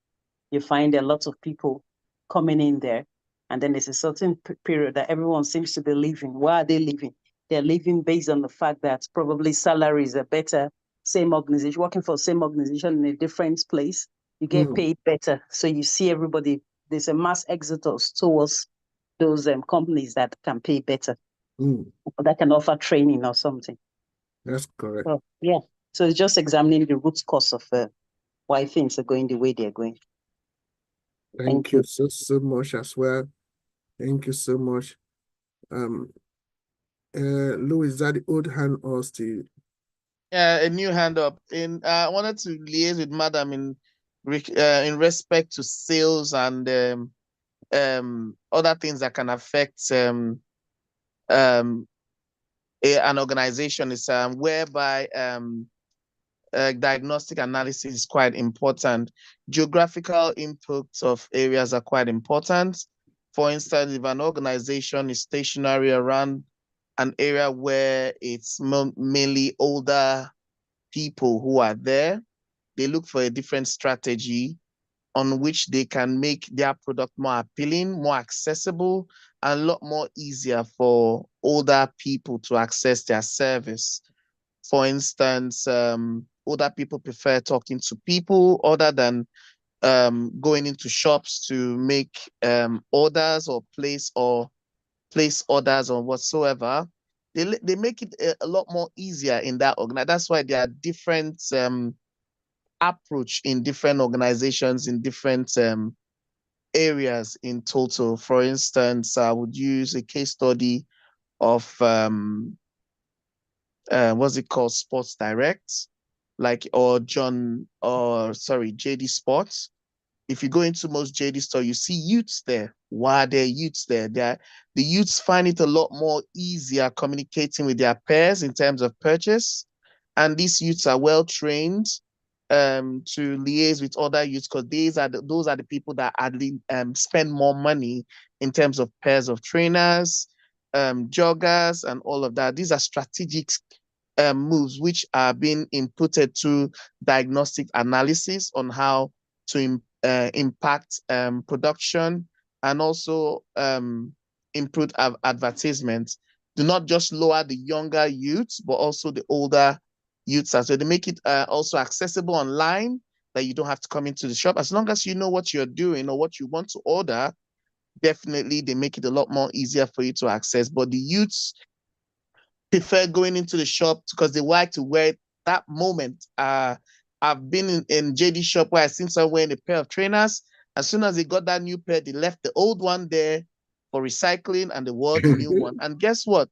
you find a lot of people coming in there, and then there's a certain period that everyone seems to be leaving. Why are they leaving? They're leaving based on the fact that probably salaries are better, same organization, working for the same organization in a different place, you get paid better. So you see everybody, there's a mass exodus towards those companies that can pay better, that can offer training or something. That's correct. So, yeah. So it's just examining the root cause of why things are going the way they're going. Thank you so much as well. Thank you so much. Louis, is that the old hand or still? Yeah, a new hand up. I wanted to liaise with Madam in respect to sales and other things that can affect an organization is whereby diagnostic analysis is quite important. Geographical inputs of areas are quite important. For instance, if an organization is stationary around an area where it's mainly older people who are there, they look for a different strategy on which they can make their product more appealing, more accessible, and a lot more easier for older people to access their service. For instance, older people prefer talking to people other than going into shops to make orders or place orders or whatsoever. They make it a lot more easier in that organization. That's why there are different approach in different organizations in different areas in total. For instance, I would use a case study of what's it called, Sports Direct, or JD Sports. If you go into most JD store, you see youths there. Why are there youths there? The youths find it a lot more easier communicating with their peers in terms of purchase. And these youths are well trained to liaise with other youths, because those are the people that spend more money in terms of pairs of trainers, joggers, and all of that. These are strategic moves which are being inputted to diagnostic analysis on how to impact production and also improve advertisements. Do not just lower the younger youths, but also the older youths as well. They make it also accessible online, that you don't have to come into the shop. As long as you know what you're doing or what you want to order, definitely they make it a lot more easier for you to access. But the youths prefer going into the shop because they like to wear it that moment. I've been in JD shop where I seen someone wearing a pair of trainers. As soon as they got that new pair, they left the old one there for recycling and they wore the new one. And guess what?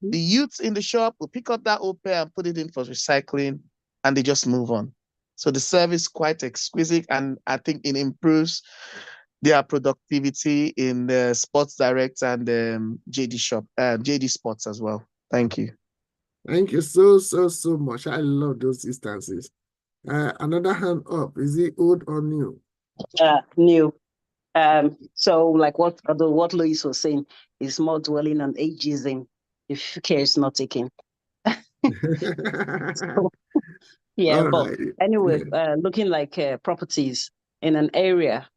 The youths in the shop will pick up that old pair and put it in for recycling, and they just move on. So the service is quite exquisite, and I think it improves their productivity in the Sports Direct and JD shop, JD Sports as well. Thank you. Thank you so much. I love those instances. Another hand up. Is it old or new? New. So like what Louis was saying is more dwelling on ageism if care is not taken. So, yeah, all but right. anyway, looking like properties in an area,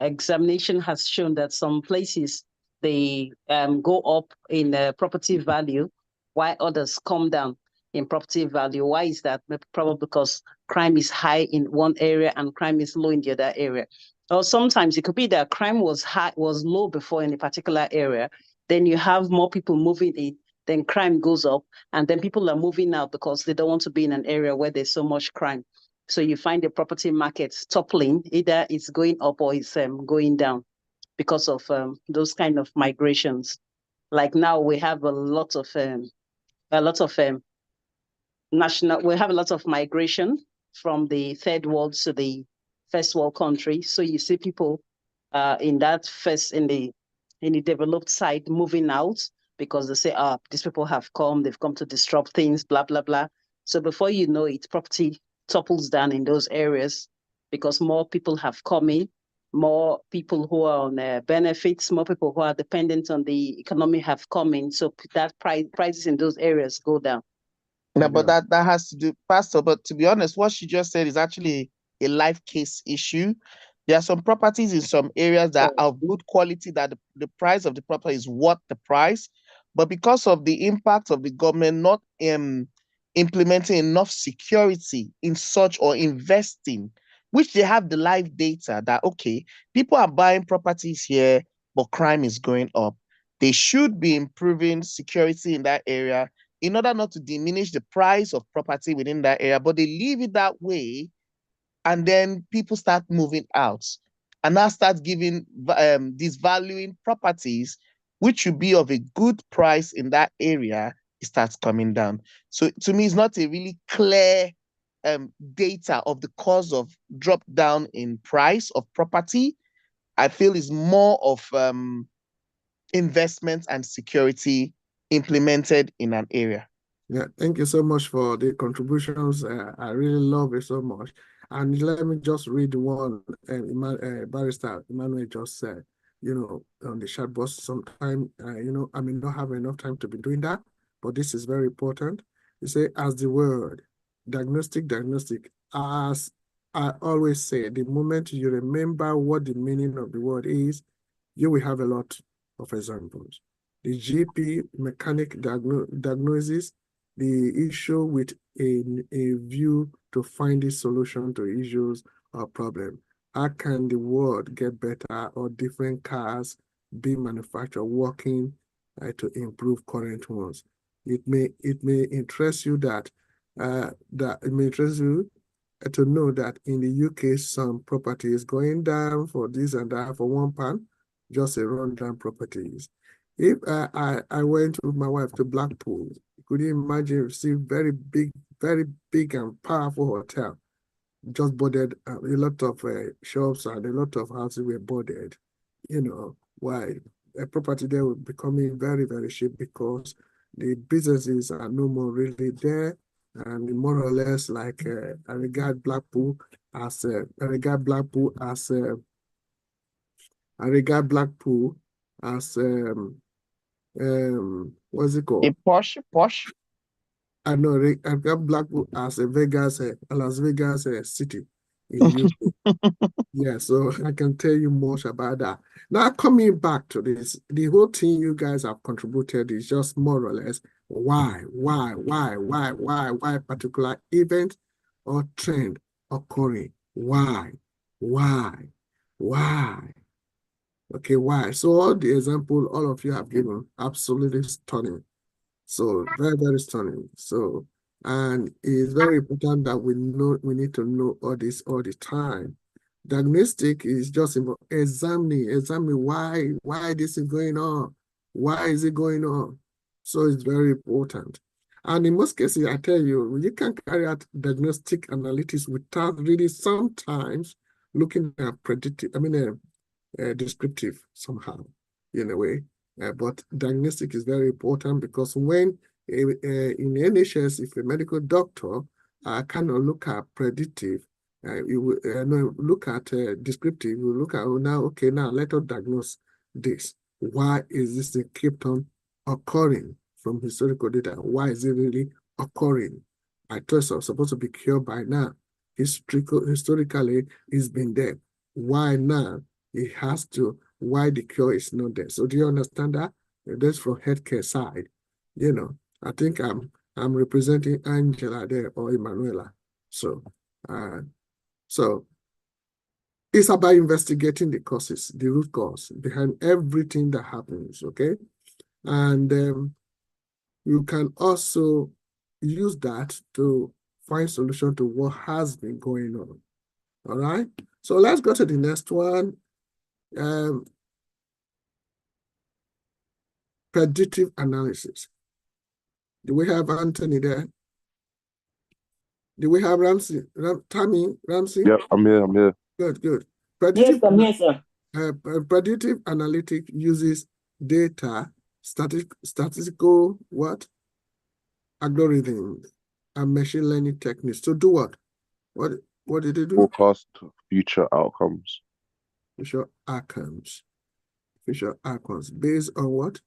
examination has shown that some places they go up in property value, while others come down in property value. Why is that? Probably because crime is high in one area and crime is low in the other area. Or sometimes it could be that crime was low before in a particular area. Then you have more people moving in, then crime goes up, and then people are moving out because they don't want to be in an area where there's so much crime. So you find the property market toppling, either it's going up or it's going down because of those kind of migrations. Like now we have a lot of we have a lot of migration from the third world to the first world country. So you see people in the developed side moving out because they say, these people have come, they've come to disrupt things, blah, blah, blah. So before you know it, property topples down in those areas because more people have come in, more people who are on benefits, more people who are dependent on the economy have come in. So that prices in those areas go down. No, but that has to do, Pastor. But to be honest, what she just said is actually a life case issue. There are some properties in some areas that are of good quality, that the price of the property is worth the price. But because of the impact of the government not implementing enough security in such, or investing, which they have the live data that, okay, people are buying properties here, but crime is going up. They should be improving security in that area in order not to diminish the price of property within that area, but they leave it that way, and then people start moving out, and now start giving these valuing properties, which should be of a good price in that area, it starts coming down. So to me, it's not a really clear data of the cause of drop down in price of property. I feel is more of investment and security implemented in an area. Yeah, thank you so much for the contributions. I really love it so much. And let me just read one Barrister Emmanuel just said, on the chat box. Sometime, I may not have enough time to be doing that, but this is very important. You say, as the word diagnostic, as I always say, the moment you remember what the meaning of the word is, you will have a lot of examples. The GP mechanic diagnosis, the issue with a view to find a solution to issues or problem. How can the world get better, or different cars be manufactured, working to improve current ones? It may interest you that it may interest you to know that in the UK, some property is going down for this and that for £1, just a rundown properties. If I went with my wife to Blackpool, could you imagine, see very big and powerful hotel, just boarded, a lot of shops and a lot of houses were boarded. Why? A property there will becoming very, very cheap because the businesses are no more really there, and more or less like I regard Blackpool as what's it called? A posh. I know I got Blackpool as a Las Vegas city in the UK. Yeah, so I can tell you much about that. Now, coming back to this, the whole thing you guys have contributed is just more or less why particular event or trend occurring? Why? Okay, why? So all the example all of you have given, absolutely stunning. So very, very stunning. So, and it's very important that we need to know all this all the time. Diagnostic is just about examining why this is going on. Why is it going on? So it's very important. And in most cases, I tell you, you can carry out diagnostic analytics without really sometimes looking at descriptive somehow, in a way. But diagnostic is very important because when in NHS, if a medical doctor cannot look at predictive, you will look at descriptive, you look at, okay, now let us diagnose this. Why is this thing kept on occurring from historical data? Why is it really occurring? I thought it was supposed to be cured by now. Historically, it's been there. Why now? It has to, why the cure is not there. So do you understand that? That's from healthcare side. I think I'm representing Angela there, or Emanuela. So it's about investigating the causes, the root cause behind everything that happens, okay? And you can also use that to find solution to what has been going on. All right? So let's go to the next one. Predictive analysis. Do we have Anthony there? Do we have Ramsey? Ramsey? Yep, I'm here. Good. Yes, Predictive, I'm here, sir. predictive analytic uses data, statistical what? Algorithms and machine learning techniques to do what? What did they do? Forecast future outcomes. Future outcomes based on what?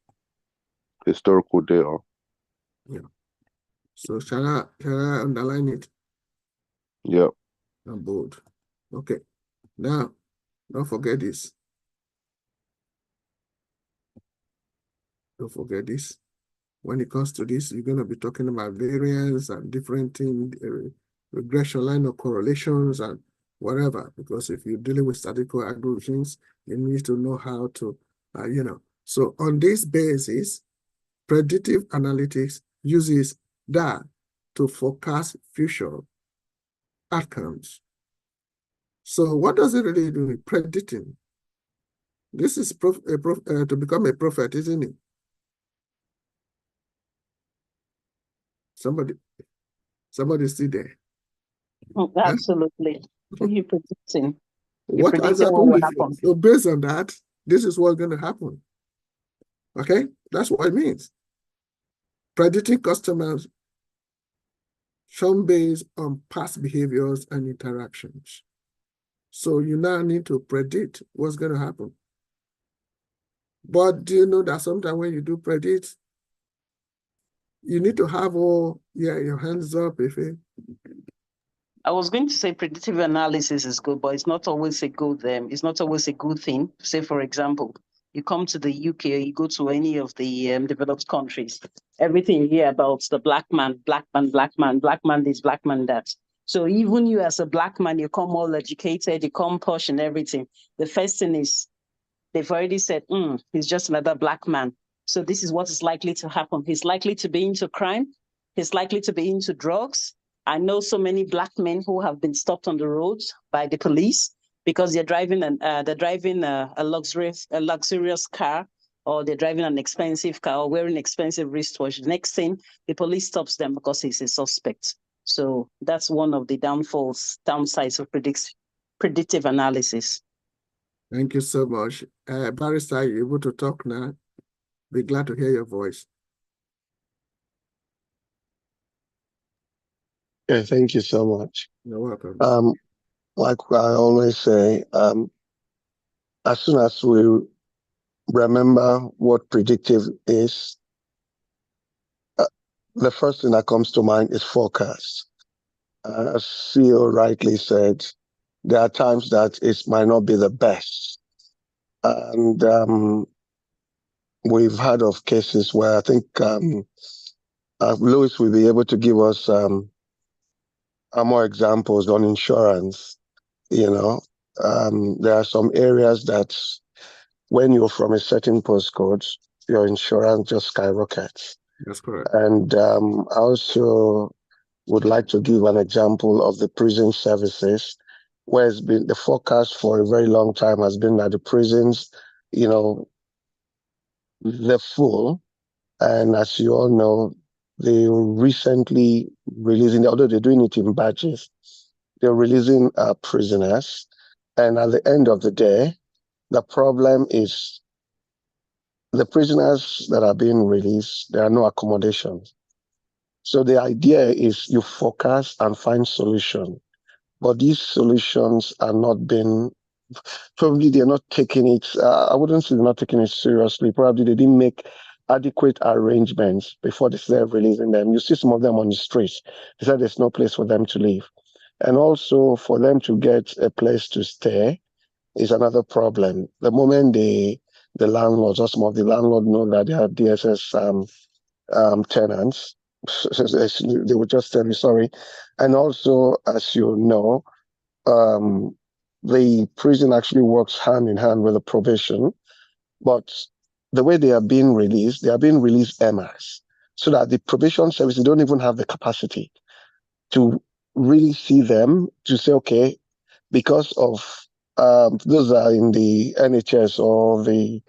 Historical data. Yeah. So shall I underline it? Yep. I'm bold. Okay. Now, don't forget this. Don't forget this. When it comes to this, you're going to be talking about variance and different things, regression line of correlations and whatever. Because if you're dealing with statistical algorithms, you need to know how to, So on this basis, predictive analytics uses that to forecast future outcomes. So what does it really do? Predicting. This is to become a prophet, isn't it? Somebody still there. Absolutely. You're predicting. You're What has predicting what will happened before? happen. So based on that, this is what's going to happen. Okay, that's what it means. Predicting customers shown based on past behaviors and interactions. So you now need to predict what's going to happen. But do you know that sometimes when you do predict, you need to have your hands up, I was going to say predictive analysis is good, but it's not always a good it's not always a good thing. Say, for example, you come to the UK or you go to any of the developed countries, everything you hear about the black man, black man this, black man that. So even you as a black man, you come all educated, you come posh and everything. The first thing is they've already said, he's just another black man. So this is what is likely to happen. He's likely to be into crime. He's likely to be into drugs. I know so many black men who have been stopped on the roads by the police because they're driving a luxurious car, or they're driving an expensive car, or wearing expensive wristwatch. The next thing, the police stops them because he's a suspect. So that's one of the downsides of predictive analysis. Thank you so much. Barrister, are you able to talk now? Be glad to hear your voice. Yeah, thank you so much. You're welcome. Like I always say, as soon as we remember what predictive is, the first thing that comes to mind is forecast. As CEO rightly said, there are times that it might not be the best. And we've heard of cases where I think Louis will be able to give us more examples on insurance. There are some areas that when you're from a certain postcode, your insurance just skyrockets. That's correct. And I also would like to give an example of the prison services, where it's been the forecast for a very long time has been that the prisons, they're full. And as you all know, they recently releasing, although they're doing it in batches, they're releasing prisoners. And at the end of the day, the problem is the prisoners that are being released, there are no accommodations. So the idea is you forecast and find solutions. But these solutions are not being, probably they're not taking it, I wouldn't say they're not taking it seriously. Probably they didn't make adequate arrangements before they started releasing them. You see some of them on the streets. They said there's no place for them to live. And also for them to get a place to stay is another problem. The moment the landlords or some of the landlords know that they are DSS tenants, they would just tell you sorry. And also, as you know, the prison actually works hand in hand with the probation, but the way they are being released en masse, so that the probation services don't even have the capacity to really see them to say, okay, because of those are in the NHS or the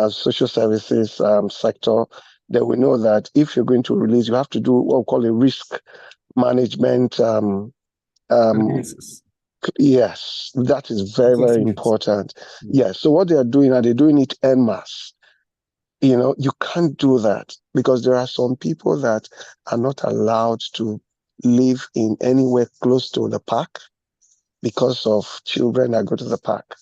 social services sector, that we know that if you're going to release, you have to do what we call a risk management Yes, that is very, very important. Yes. So what they are doing, are they doing it en masse? You can't do that because there are some people that are not allowed to live in anywhere close to the park because of children that go to the park,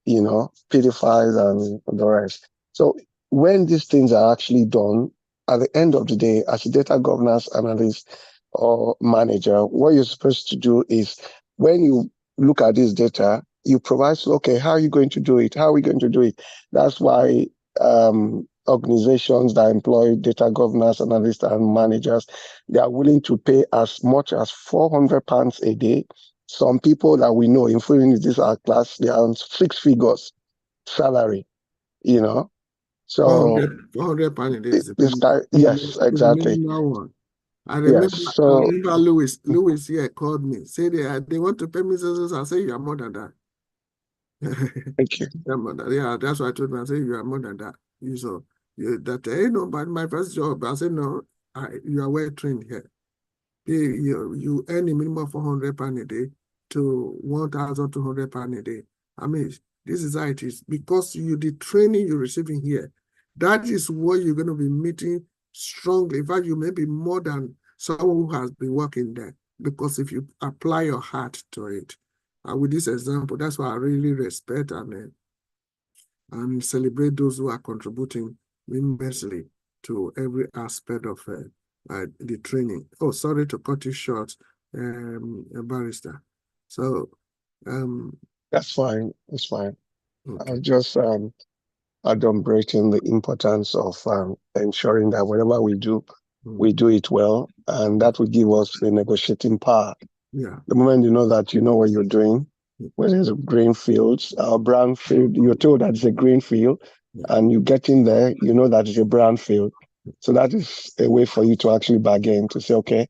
pedophiles and the rest. So when these things are actually done, at the end of the day, as a data governance analyst or manager, what you're supposed to do is when you look at this data, you provide, okay, how are you going to do it? How are we going to do it? That's why organizations that employ data governance analysts and managers, they are willing to pay as much as £400 a day. Some people that we know, including this our class, they are on 6 figures salary, So 400 pounds a day is this guy, yes, exactly. I Yes. So remember Louis here called me, said they want to pay me so I say you are more than that. thank you. Yeah, that's what I told him. I said you are more than that. But my first job, I said no, you are well trained here. You earn a minimum of 400 pounds a day to 1,200 pounds a day. I mean, this is how it is. Because the training you're receiving here, that is what you're going to be meeting strongly. In fact, you may be more than someone who has been working there. Because if you apply your heart to it, with this example, that's why I really respect and celebrate those who are contributing immensely to every aspect of the training. Oh, sorry to cut you short, barrister. So, that's fine. That's fine. okay. I'll just adumbrating the importance of ensuring that whatever we do, we do it well, and that will give us the negotiating power. Yeah. The moment you know that you know what you're doing, whether it's a green fields or brown field, you're told that it's a green field, and you get in there, you know that it's a brown field. So that is a way for you to actually bargain, to say, okay,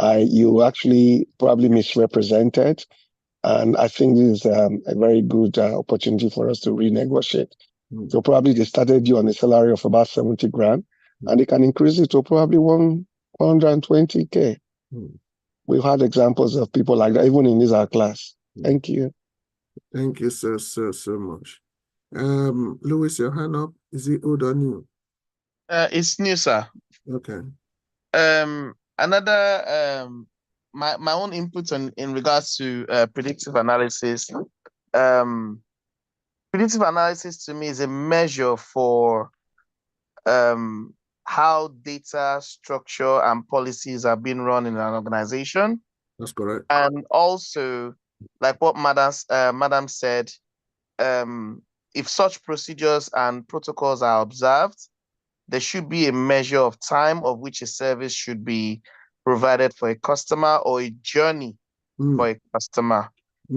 you actually probably misrepresented, and I think this is a very good opportunity for us to renegotiate. So probably they started you on a salary of about 70 grand, and they can increase it to probably 120K. We've had examples of people like that, even in this our class. Thank you. Thank you so much. Louis, your hand up. Is it old or new? It's new, sir. Okay. Another my own input in regards to predictive analysis. Predictive analysis to me is a measure for how data structure and policies are being run in an organization. That's correct. And also, like what Madam said, if such procedures and protocols are observed, there should be a measure of time of which a service should be provided for a customer or a journey for a customer.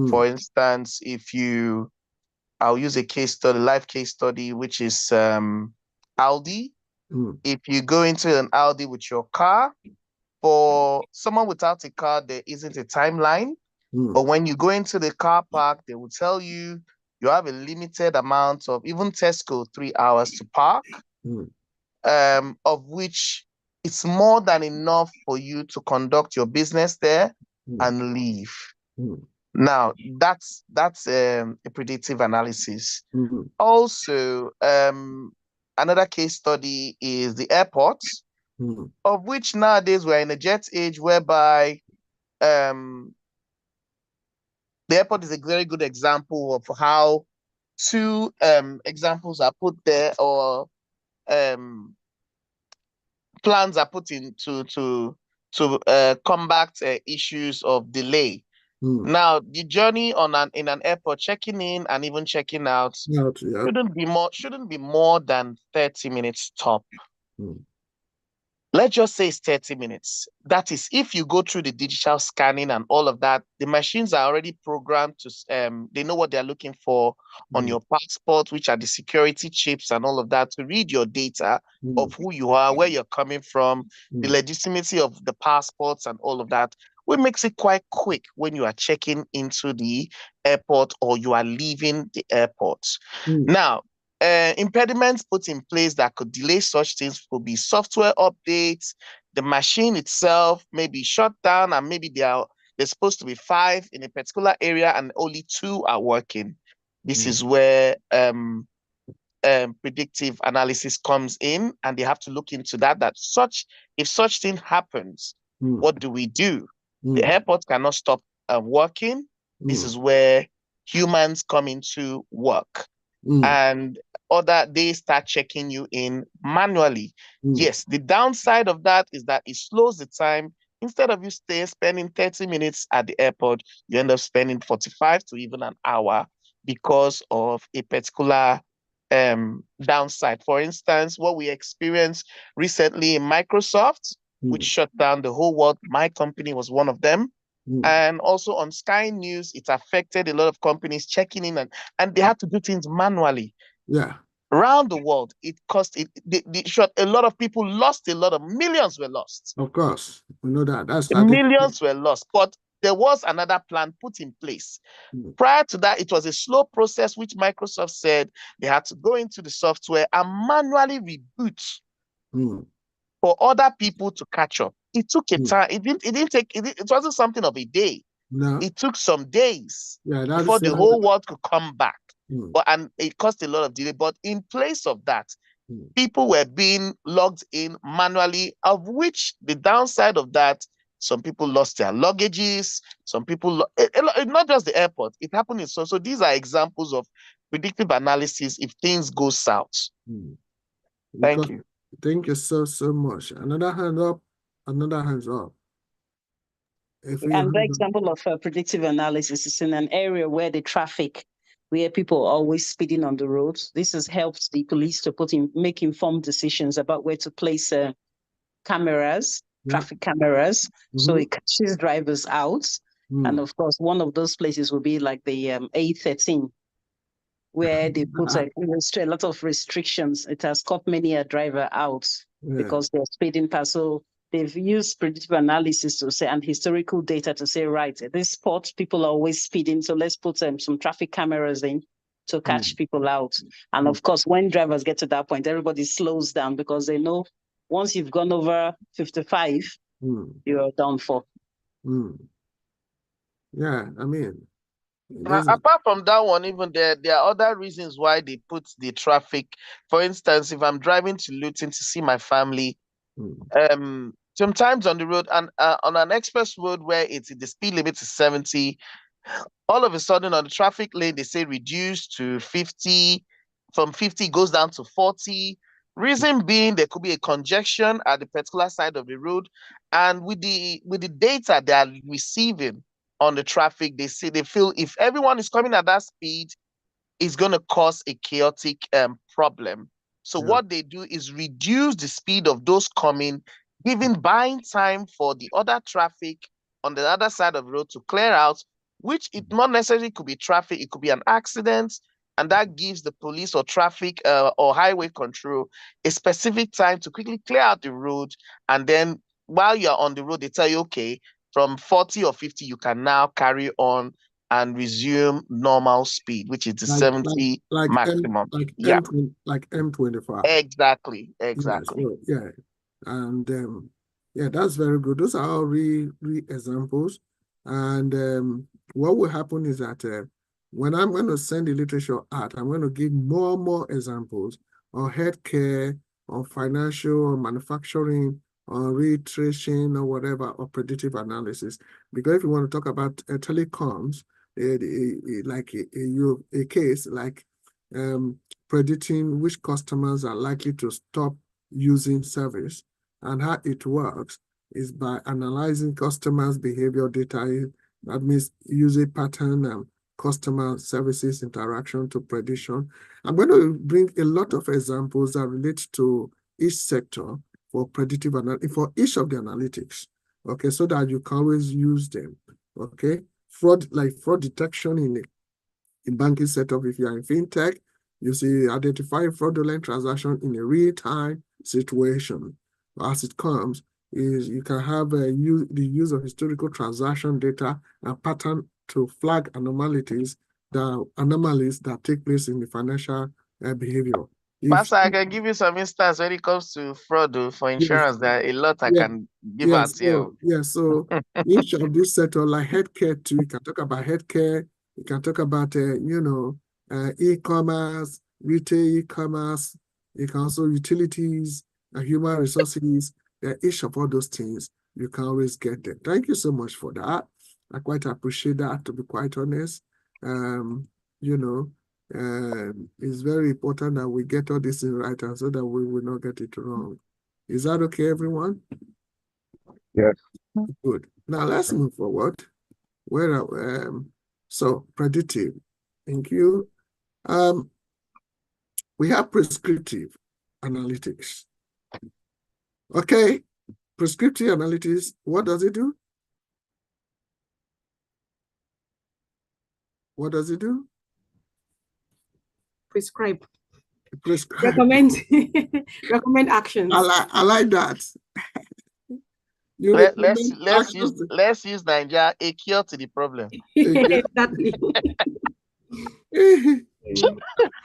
For instance, I'll use a live case study, which is Aldi. If you go into an Aldi with your car, for someone without a car, there isn't a timeline. But when you go into the car park, they will tell you have a limited amount of, even Tesco, 3 hours to park, of which it's more than enough for you to conduct your business there and leave. Now, that's a predictive analysis. Also, another case study is the airports, of which nowadays we're in a jet age whereby the airport is a very good example of how two examples are put there, or plans are put in to combat issues of delay. Now, the journey in an airport, checking in and even checking out, shouldn't be more than 30 minutes top. Let's just say it's 30 minutes. That is, if you go through the digital scanning and all of that, the machines are already programmed to, they know what they're looking for on your passport, which are the security chips and all of that, to read your data of who you are, where you're coming from, the legitimacy of the passports and all of that, which makes it quite quick when you are checking into the airport or you are leaving the airport. Now, impediments put in place that could delay such things could be software updates, the machine itself may be shut down, and maybe there are there's supposed to be 5 in a particular area and only 2 are working. This is where predictive analysis comes in, and they have to look into that. If such thing happens, what do we do? The airport cannot stop working. This is where humans come into work, and they start checking you in manually. Yes, the downside of that is that it slows the time. Instead of you spending 30 minutes at the airport, you end up spending 45 to even an hour because of a particular downside. For instance, what we experienced recently in Microsoft, which shut down the whole world. My company was one of them. And also on Sky News, it affected a lot of companies checking in, and they had to do things manually. Yeah. Around the world, it cost a lot of people lost a lot of millions were lost. Of course, we know that. Millions were lost, but there was another plan put in place. Prior to that, it was a slow process, which Microsoft said they had to go into the software and manually reboot for other people to catch up. It took a time. It wasn't something of a day. No. It took some days before the whole world could come back. And it caused a lot of delay. But in place of that, people were being logged in manually, of which the downside of that, some people lost their luggages, some people, not just the airport, it happened in so these are examples of predictive analysis if things go south. Thank you. Thank you so much. Another hand up, another hands up. Another example of predictive analysis is in an area where where people are always speeding on the roads. This has helped the police to make informed decisions about where to place cameras, traffic cameras, so it catches drivers out. And of course, one of those places will be like the A13, where they put a lot of restrictions. It has caught many a driver out because they're speeding past. So they've used predictive analysis to say, and historical data to say, right, at this spot, people are always speeding. So let's put some traffic cameras in to catch people out. And of course, when drivers get to that point, everybody slows down because they know once you've gone over 55, you're done for. Yeah, I mean, apart from that one, even there are other reasons why they put the traffic. For instance, if I'm driving to Luton to see my family, sometimes on the road and on an express road where the speed limit is 70, all of a sudden on the traffic lane they say reduce to 50, from 50 goes down to 40. Reason being there could be a congestion at the particular side of the road, and with the data they are receiving on the traffic, they feel if everyone is coming at that speed, it's going to cause a chaotic problem. So what they do is reduce the speed of those coming, buying time for the other traffic on the other side of the road to clear out, which it not necessarily could be traffic, it could be an accident, and that gives the police or traffic or highway control a specific time to quickly clear out the road. And then while you're on the road, they tell you, okay, from 40 or 50, you can now carry on and resume normal speed, which is the 70 maximum. Like M25. Exactly. Yeah. And that's very good. Those are all real examples. And what will happen is that when I'm going to send the literature out, I'm going to give more examples on healthcare, on financial, on manufacturing, on retracing or whatever, or predictive analysis. Because if you want to talk about telecoms, like a case like predicting which customers are likely to stop using service, and how it works is by analyzing customers' behavior data. That means user pattern and customer services interaction to prediction. I'm going to bring a lot of examples that relate to each sector for predictive analytics, for each of the analytics, okay, so that you can always use them, okay? Fraud detection in banking setup. If you are in fintech, you see identify fraudulent transaction in a real-time situation. As it comes, is you can have the use of historical transaction data and pattern to flag anomalies that take place in the financial behavior. Pastor, I can give you some instance when it comes to fraud for insurance. There are a lot I can give out here. So each of these sectors, like healthcare too, you can talk about healthcare, you can talk about e-commerce, retail e-commerce, you can also utilities and human resources. Each of all those things, you can always get them. Thank you so much for that. I quite appreciate that, to be quite honest. It's very important that we get all this in right, and so that we will not get it wrong. Is that okay, everyone? Yes. Good. Now let's move forward. So predictive. Thank you. We have prescriptive analytics. Okay, prescriptive analytics, what does it do? What does it do? Prescribe. Recommend. Recommend actions. I like that. Let's use Nigeria, a cure to the problem. Exactly.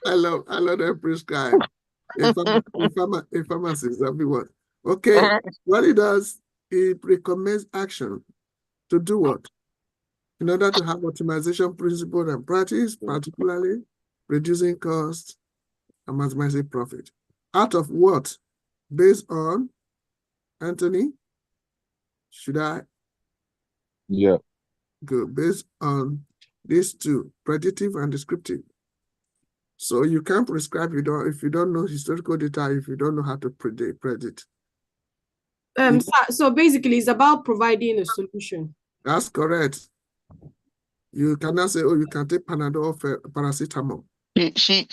I love that prescribe. A pharmacist, everyone. Okay, what it does, it recommends action to do what? In order to have optimization principle and practice, particularly reducing cost and maximizing profit. Out of what? Based on, Anthony, should I? Yeah. Good. Based on these two, predictive and descriptive. So you can't prescribe if you don't know historical data, if you don't know how to predict. So basically it's about providing a solution. That's correct. You cannot say, oh, you can take Panadol for paracetamol. She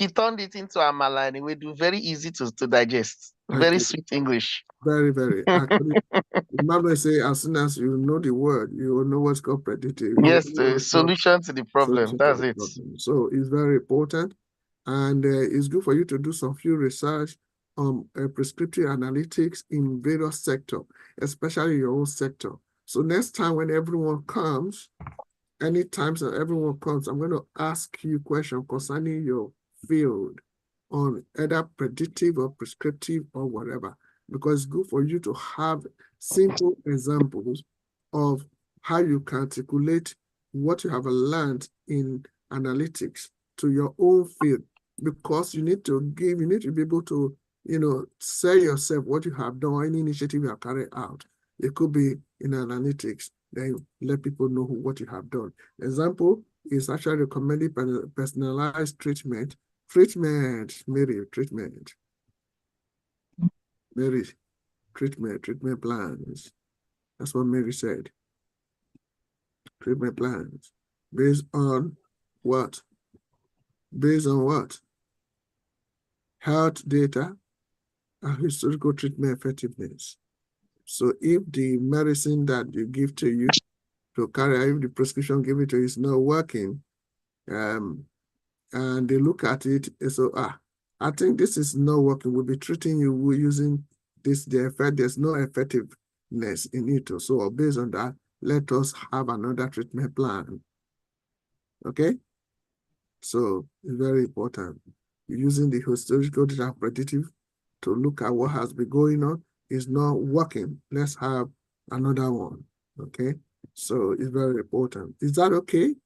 turned it into amala and we do very easy to digest. Very sweet English. Very, very. Actually, Mama say as soon as you know the word, you will know what's called predictive. Yes, the solution to the problem. That's it. So it's very important, and it's good for you to do some few research on prescriptive analytics in various sectors, especially your own sector. So next time when everyone comes, anytime that everyone comes, I'm going to ask you questions concerning your field on either predictive or prescriptive or whatever, because it's good for you to have simple examples of how you can articulate what you have learned in analytics to your own field, because you need to be able to, sell yourself what you have done, any initiative you have carried out. It could be in analytics, then let people know what you have done. Example is actually recommending personalized treatment. Mary, treatment plans. That's what Mary said. Treatment plans. Based on what? Based on what? Health data and historical treatment effectiveness. So if the medicine that you give to you to carry out, if the prescription given to you is not working, and they look at it, so I think this is not working. We'll be treating you using this, there's no effectiveness in it. So based on that, let us have another treatment plan. Okay? So it's very important. Using the historical data predictive to look at what has been going on is not working. Let's have another one. Okay? So it's very important. Is that okay?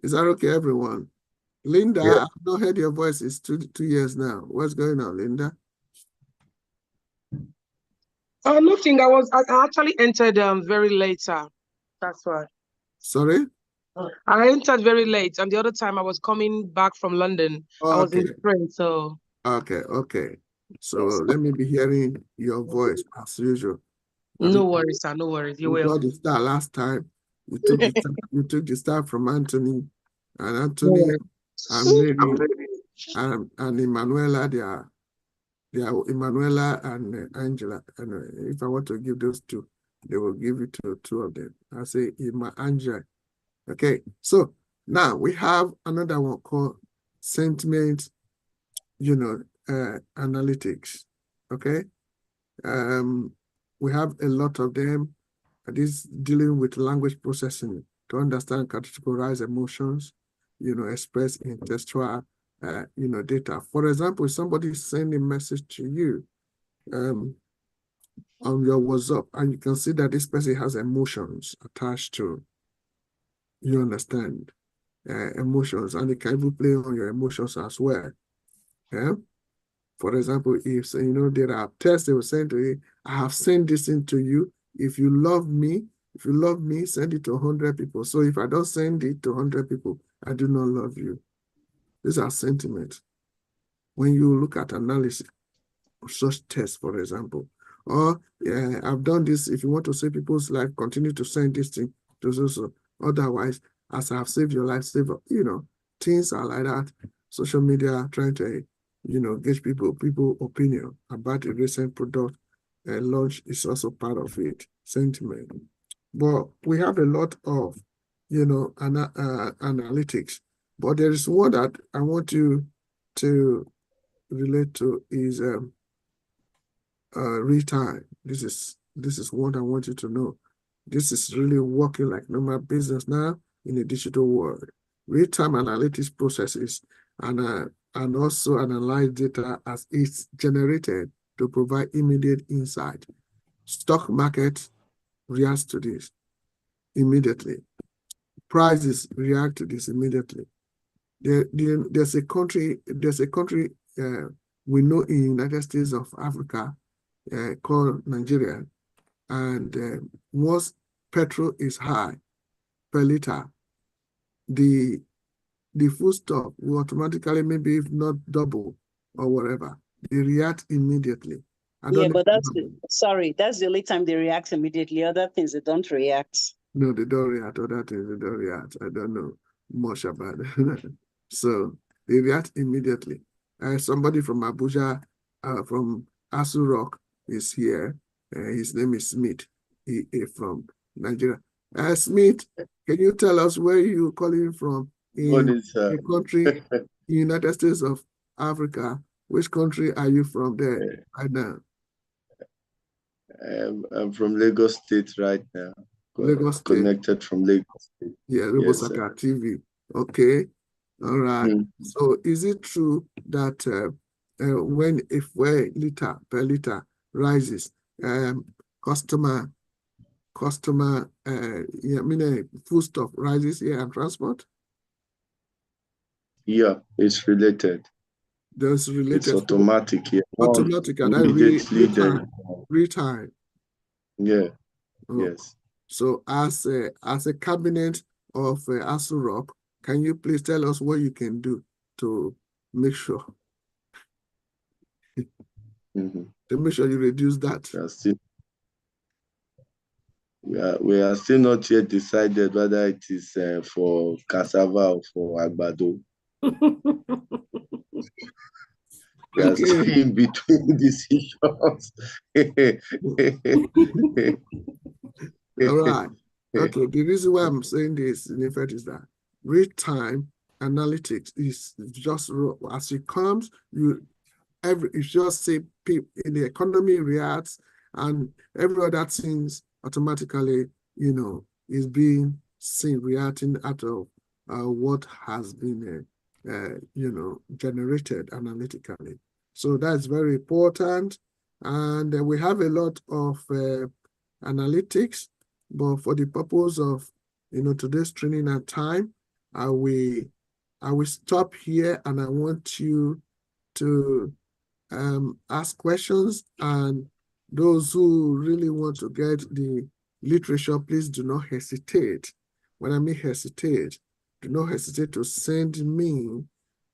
Is that okay, everyone? Linda, yeah. I've not heard your voice. It's 2 years now. What's going on, Linda? Nothing. I actually entered very late, sir. That's why. Sorry? I entered very late, and the other time I was coming back from London. I was in the train, so. Okay. So let me be hearing your voice as usual. No worries, sir. No worries. You will. Got the star last time. You took the star from Anthony, and Anthony and Mary and Emanuela. They are Emanuela and Angela. And if I want to give those two, they will give it to 2 of them. I say Angela. Okay. So now we have another one called sentiment, analytics. Okay. We have a lot of them. This dealing with language processing to understand categorize emotions, express in textual, data. For example, somebody send a message to you on your WhatsApp, and you can see that this person has emotions attached to, you understand, emotions, and it can even play on your emotions as well. Yeah. For example, if there are texts they will send to you, I have sent this into you. If you love me, send it to 100 people. So if I don't send it to 100 people, I do not love you. These are sentiments. When you look at analysis of such tests, for example, or I've done this. If you want to save people's life, continue to send this thing to so. Otherwise, as I have saved your life, things are like that. Social media trying to, gauge people opinion about the recent product launch is also part of it. Sentiment, but we have a lot of, analytics. But there is one that I want you to relate to is real time. This is what I want you to know. This is really working like normal business now in a digital world. Real-time analytics processes and also analyze data as it's generated to provide immediate insight. Stock market reacts to this immediately. Prices react to this immediately. There's a country we know in the United States of Africa called Nigeria, and once petrol is high per liter, the foodstuff will automatically, maybe if not double or whatever, they react immediately. Yeah, but that's the only time they react immediately. Other things they don't react. No, they don't react. Other things they don't react. I don't know much about it. So they react immediately. Somebody from Abuja, from Asu Rock, is here. His name is Smith. He is from Nigeria. Smith, can you tell us where you calling from in the country, United States of Africa? Which country are you from there right now? I'm from Lagos State right now. Lagos State. Connected from Lagos State. Yeah, Robosaka TV. Okay. All right. So is it true that when liter per liter rises, food stuff rises here and transport? Yeah, it's related. There's related. It's automatic here. Automatic, and immediately real time. Yeah. Oh. Yes. So as a cabinet of Asu Rock, can you please tell us what you can do to make sure to make sure you reduce that? We are still not yet decided whether it is for cassava or for agbado. We are still in between decisions. All right. Okay. The reason why I'm saying this, in effect, is that real-time analytics is just as it comes. It's just say in the economy reacts, and every other things automatically, is being seen reacting out of what has been, generated analytically. So that's very important, and we have a lot of analytics, but for the purpose of today's training and time, I will stop here, and I want you to ask questions, and those who really want to get the literature, please do not hesitate. When I mean hesitate, do not hesitate to send me.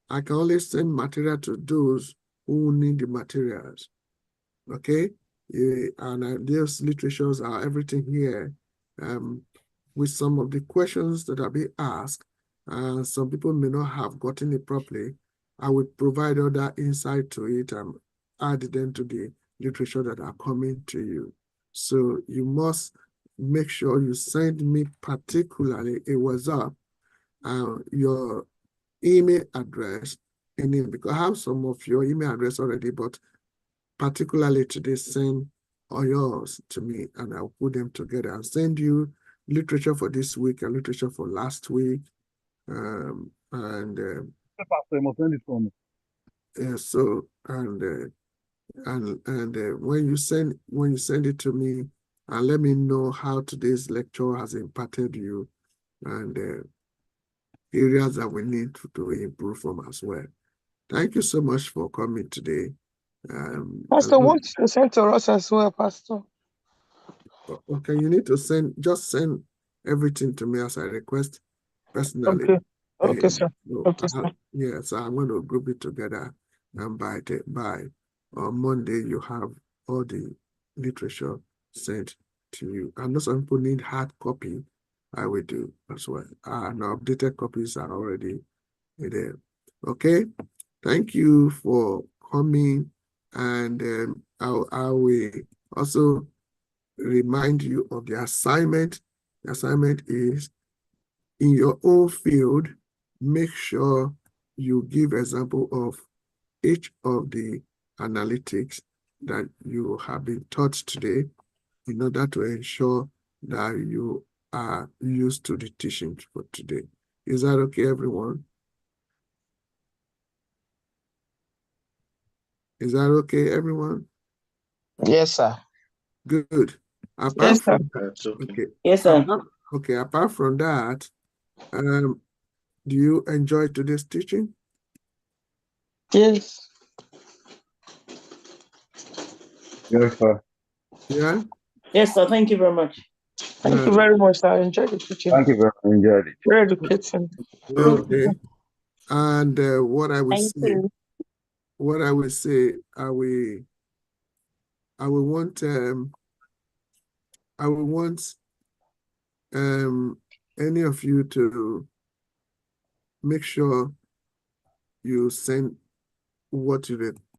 I can only send material to those who need the materials. Okay? And those literatures are everything here. With some of the questions that are being asked, some people may not have gotten it properly. I would provide other insight to it and add them to the literature that are coming to you. So you must make sure you send me particularly a WhatsApp, your email address, and because I have some of your email address already, but particularly today, send all yours to me, and I'll put them together and send you literature for this week and literature for last week, And Pastor, you must send it for me. so when you send it to me, and let me know how today's lecture has impacted you, and areas that we need to improve from as well. Thank you so much for coming today. Pastor, what you send to us as well, Pastor? Okay, you need to just send everything to me as I request personally. Okay. Okay, sir. So Okay, sir. so I'm going to group it together, and by on Monday you have all the literature sent to you. I know some people need hard copy. I will do as well. And updated copies are already there. Okay. Thank you for coming, and I will also remind you of the assignment. The assignment is in your own field, make sure you give example of each of the analytics that you have been taught today in order to ensure that you are used to the teaching for today. Is that okay, everyone? Is that okay, everyone? Yes, sir. Good. Apart Yes, sir. from Okay. Yes, sir. Okay, apart from that, do you enjoy today's teaching? Yes. Yes, sir. Yeah. Yes, sir. Thank you very much. Thank you very much, sir. I enjoyed the teaching. Thank you very much. Enjoyed it. Very educating. Okay. And what I will Thank say, you. I will want any of you to make sure you send what you